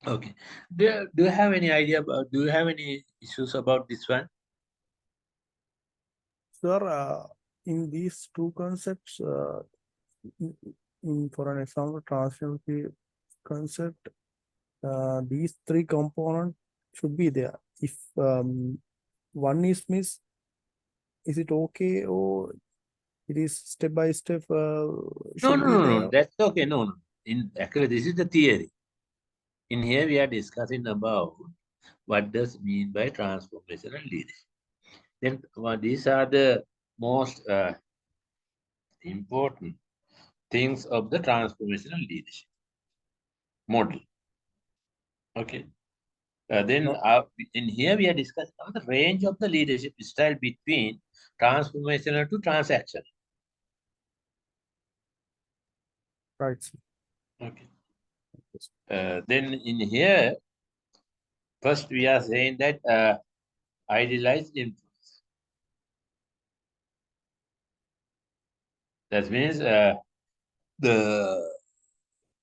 Okay. Do you have any idea about, do you have any issues about this one? Sir, in these two concepts, for an example, transfer concept, these three components should be there. If one is missed, is it okay, or it is step by step? Should be there? No. That's okay. No. Actually, this is the theory. In here, we are discussing about what does mean by transformational leadership. Then these are the most important things of the transformational leadership model. Okay. Then in here we are discussing the range of the leadership style between transformational to transactional. Right, sir. Okay. Then in here, first we are saying that idealized influence. That means the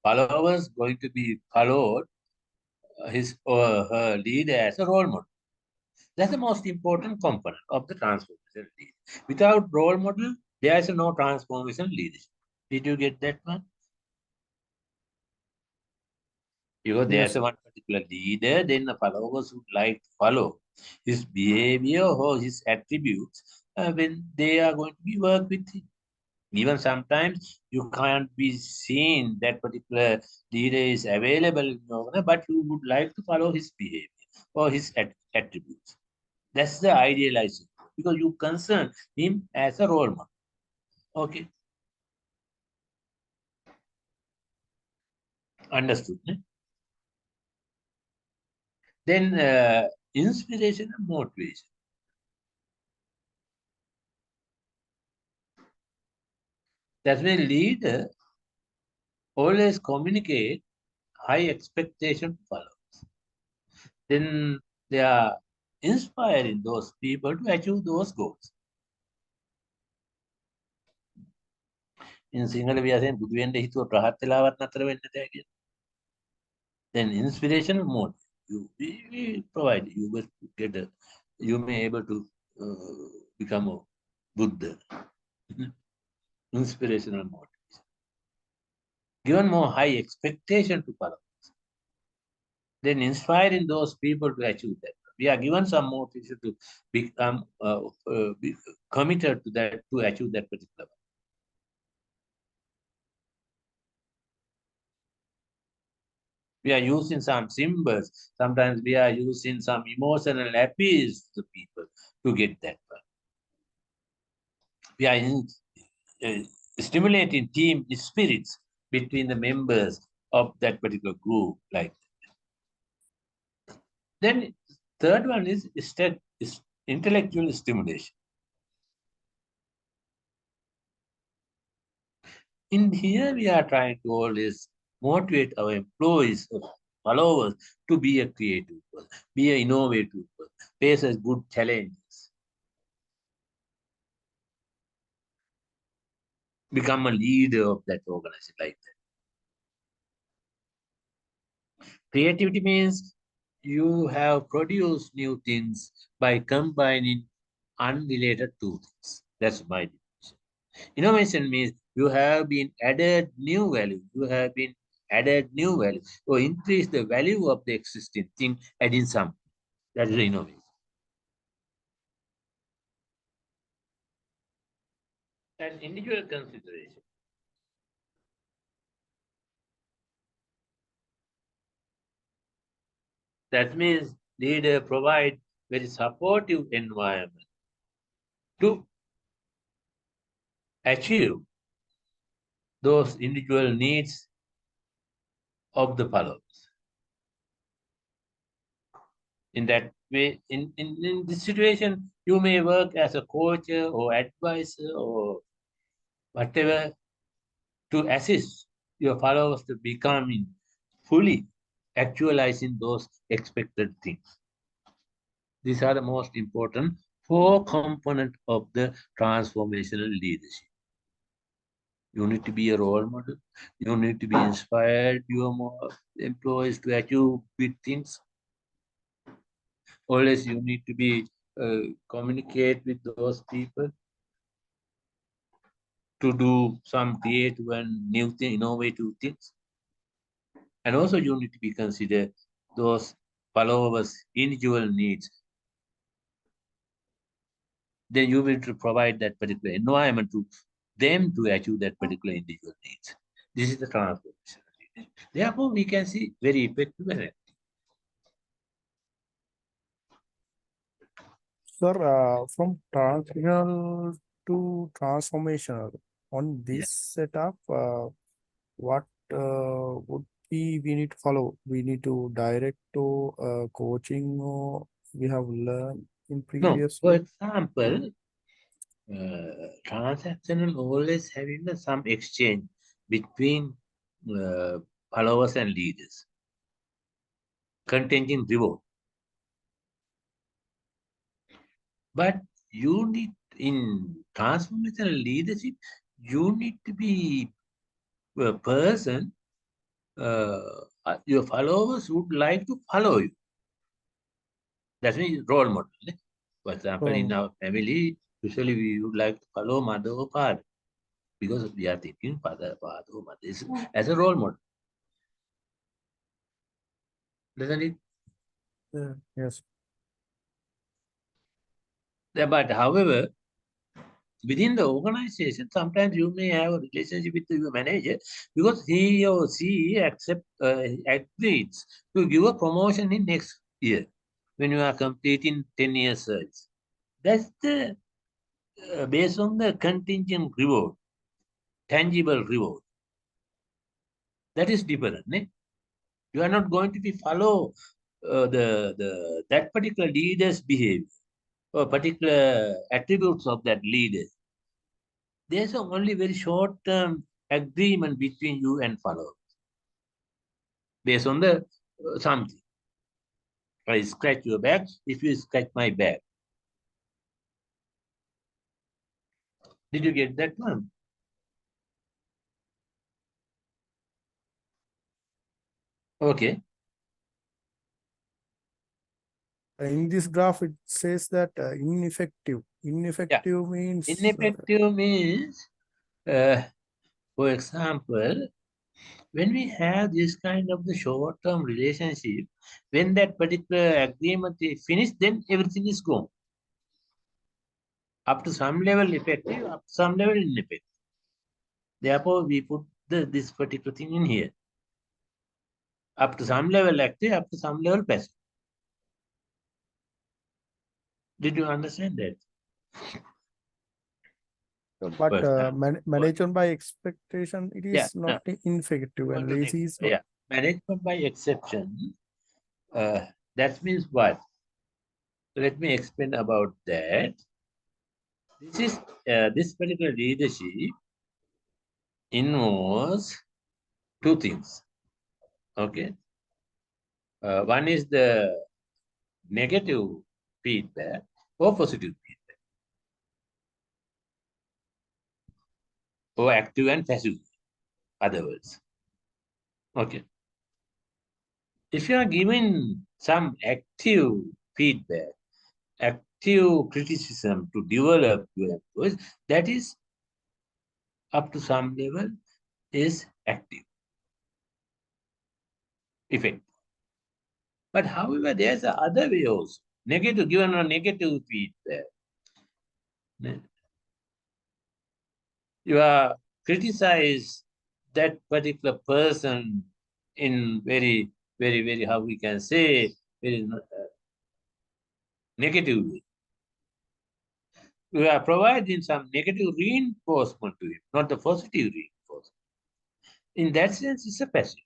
followers going to be followed his or her leader as a role model. That's the most important component of the transformation leadership. Without role model, there is no transformation leadership. Did you get that one? Because there's a one particular leader, then the followers would like to follow his behavior or his attributes when they are going to be work with him. Even sometimes you can't be seen that particular leader is available in your organization, but you would like to follow his behavior or his attributes. That's the idealizing, because you concern him as a role model. Okay. Understood. Ne? Then inspiration and motivation. That's when leader always communicate high expectation to followers. Then they are inspiring those people to achieve those goals. In Sinhala we are saying බුදු වෙන්න හිතුව රහත් වෙලාවත් නතර වෙන්න නැහැ කියලා. Then inspirational mode. We provide, you will get you may able to become a Buddha. Inspirational mode. Given more high expectation to followers. then inspiring those people to achieve that. We are given some motivation to become be committed to that, to achieve that particular one. We are using some symbols. Sometimes we are using some emotional appeals to people to get that one. We are stimulating team spirits between the members of that particular group. Like then, third one is intellectual stimulation. In here, we are trying to always motivate our employees, followers, to be a creative person, be an innovative person, face as good challenges, become a leader of that organization like that. Creativity means you have produced new things by combining unrelated two things. That's my definition. Innovation means you have been added new value. You have been added new value or increase the value of the existing thing, adding something. That is the innovation. And individual consideration. That means leader provide very supportive environment to achieve those individual needs of the followers. In that way, in this situation, you may work as a coach or advisor or whatever to assist your followers to becoming fully actualizing those expected things. These are the most important four components of the transformational leadership. You need to be a role model. You need to be inspired your employees to achieve big things. Always you need to be communicate with those people to do some creative and new thing, innovative things. And also you need to be consider those followers' individual needs. Then you will to provide that particular environment to them to achieve that particular individual needs. This is the transformation. Therefore, we can see very effective and active. Sir, from transitional to transformational, on this setup, what would we need to follow? We need to direct to coaching or we have learned in No, previous. for example, transactional always having some exchange between followers and leaders, contingent reward. But you need, in transformational leadership, you need to be a person, your followers would like to follow you. That's means role model. For example, in our family, usually we would like to follow mother or father because we are thinking father or mother as a role model. Doesn't it? Yes. But however, within the organization, sometimes you may have a relationship with your manager because he or she agrees to give a promotion in next year when you are completing 10 years service. That's the based on the contingent reward, tangible reward. That is different. You are not going to be follow that particular leader's behavior or particular attributes of that leader. There's only very short-term agreement between you and followers based on the something. I scratch your back if you scratch my back. Did you get that one? Okay. In this graph, it says that ineffective. Ineffective means Ineffective means, for example, When we have this kind of the short-term relationship, when that particular agreement is finished, then everything is gone. Up to some level effective, up to some level ineffective. Therefore, we put this particular thing in here. Up to some level active, up to some level passive. Did you understand that? But First, management by expectation, it Yeah, is not ineffective, go and to lazy next. is not. Yeah, management by exception. That means what? Let me explain about that. This is this particular leadership involves two things. Okay, one is the negative feedback or positive feedback, or active and passive. Other words, okay. If you are given some active feedback, active criticism to develop your employees, that is up to some level is active, effective. But however, there's a other way also. Negative, given a negative feedback. You are criticize that particular person in very, very, very, how we can say, very negative way. You are providing some negative reinforcement to him, not the positive reinforcement. In that sense, it's a passive.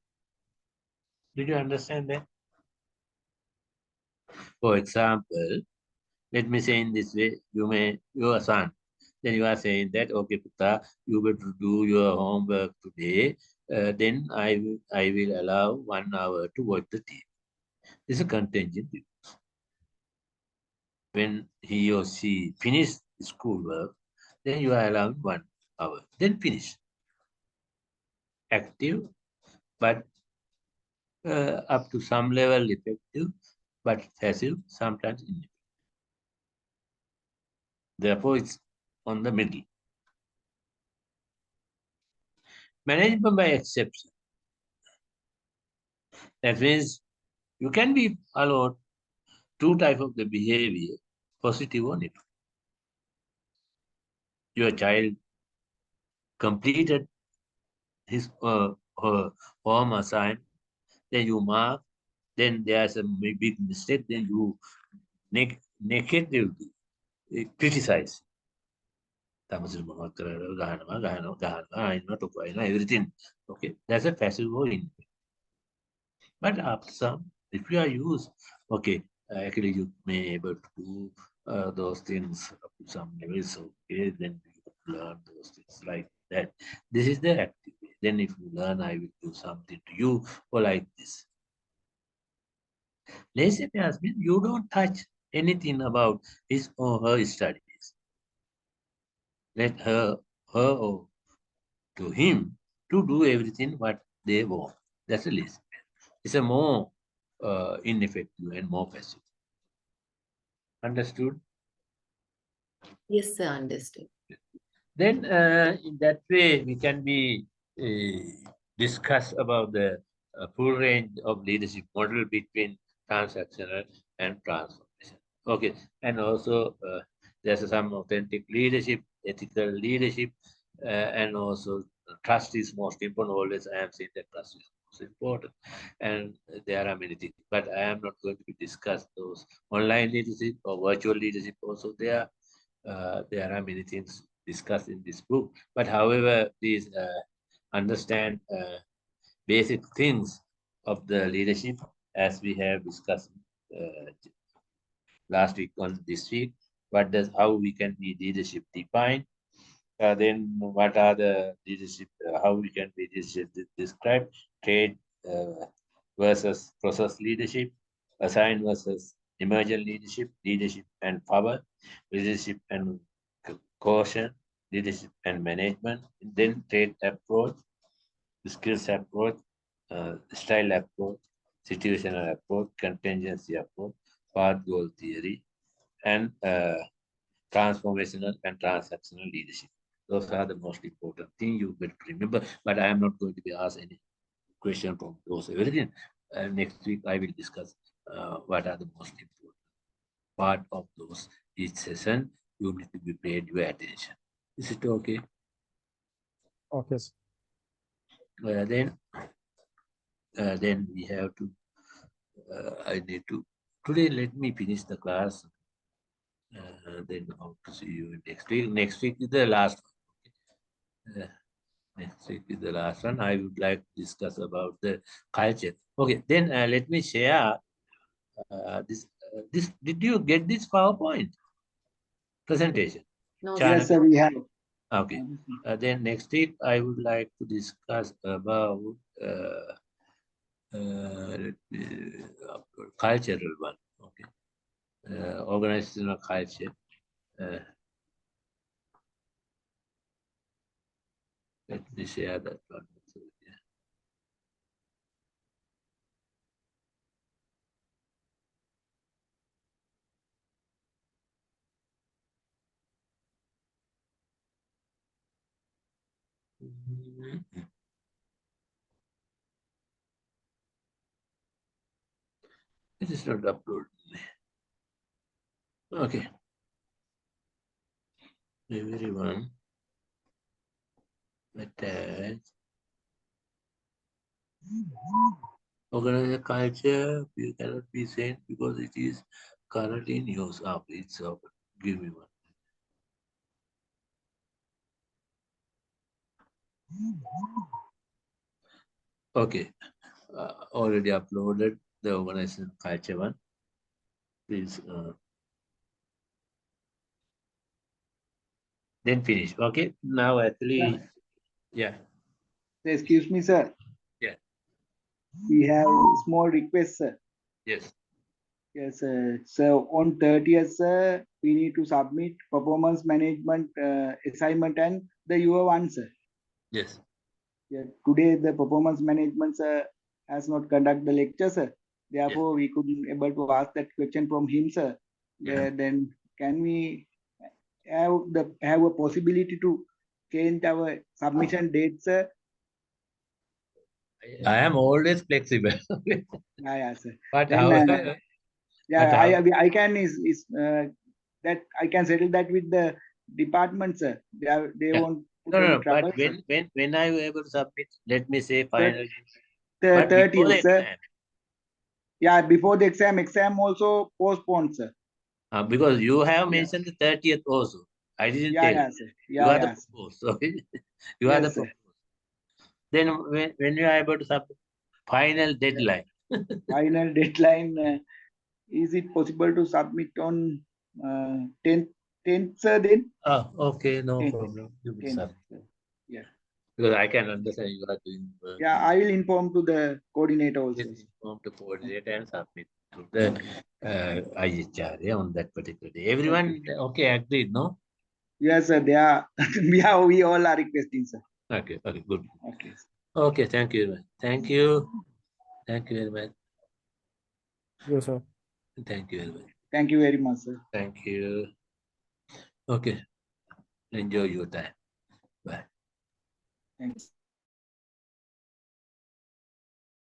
Did you understand that? For example, let me say in this way, your son, then you are saying that, okay, Putra, you better do your homework today. Then I will allow 1 hour to watch the TV. This is a contingent use. When he or she finish schoolwork, then you are allowing 1 hour. Then finish. Active, but up to some level effective, but passive, sometimes ineffective. Therefore, it's on the middle. Management by exception. That means you can be allowed two types of the behavior, positive or negative. Your child completed his her home assignment, then you mark, then there's a big mistake, then you negatively criticize. Everything. Okay, that's a passive or in. But after some, if you are used, okay, actually you may able to do those things up to some levels, okay, then you learn those things like that. This is the activity. Then if you learn, I will do something to you or like this. Laissez-faire means you don't touch anything about his or her studies. Let her or to him to do everything what they want. That's a laissez-faire. It's a more ineffective and more passive. Understood? Yes, sir, understood. Then in that way, we can be discuss about the full range of leadership model between transactional and transformation. Okay, and also there's some authentic leadership, ethical leadership, and also trust is most important. Always I am saying that trust is most important, and there are many things. But I am not going to be discuss those online leadership or virtual leadership. Also there are many things discussed in this book. But however, please understand basic things of the leadership as we have discussed last week on this week. How we can be leadership defined? Then what are the leadership? How we can be leadership described? Trade versus process leadership, assigned versus emergent leadership, leadership and power, leadership and caution, leadership and management, and then trade approach, skills approach, style approach, situational approach, contingency approach, path goal theory, and transformational and transactional leadership. Those are the most important thing you better remember. But I am not going to be asked any question from those everything. Next week I will discuss what are the most important part of those each session. You need to be paid your attention. Is it okay? Okay, sir. Then we have to. I need to today. Let me finish the class. Then hope to see you next week. Next week is the last one. Next week is the last one. I would like to discuss about the culture. Okay, then let me share this. This did you get this PowerPoint presentation? No, Chana? Yes, sir, we have. Okay. Then next week I would like to discuss about let me upload cultural one. Okay. Organizational culture. Let me share that one. So, yeah. It is not uploaded. Okay. Everyone attach. Organization culture, you cannot be sent because it is currently in use. It's open. Give me one. Okay. Already uploaded the organization culture one. Please. Then finish. Okay. Now actually, yeah. Excuse me, sir. Yeah. We have small request, sir. Yes. Yes, sir. So on 30th, sir, we need to submit performance management assignment and the your one, sir. Yes. Yeah, today the performance management, sir, has not conducted the lecture, sir. Therefore, we couldn't able to ask that question from him, sir. Yeah. Then can we have a possibility to change our submission date, sir? I am always flexible. Yeah, sir. But Then, however, yeah, but I can is that I can settle that with the department, sir. They Yeah. won't put no, any no. trouble, But sir. when are you able to submit? Let me say final. The But before 30th, the sir. exam, Yeah, before the exam also postponed, sir. because you have Yeah. mentioned the 30th also. I didn't Yeah, tell yeah, you. sir. You Yeah, are the yeah, sir. proposed. So you are the Yes, sir. proposed. Then when you are able to submit final deadline. Final deadline. Is it possible to submit on 10th, sir? Then Oh, okay, no 10th, problem. You will 10th, submit. sir. Yeah. Because I can understand you are doing work. Yeah, I will inform to the coordinator also. Yes, inform the coordinator and submit to the IHR on that particular day. Everyone, okay, agreed, no? Yes, sir. They are. We all are requesting, sir. Okay, good. Okay. Okay, thank you very much. Thank you. Thank you very much. Yes, sir. Thank you very much. Thank you very much, sir. Thank you. Okay. Enjoy your time. Bye. Thanks.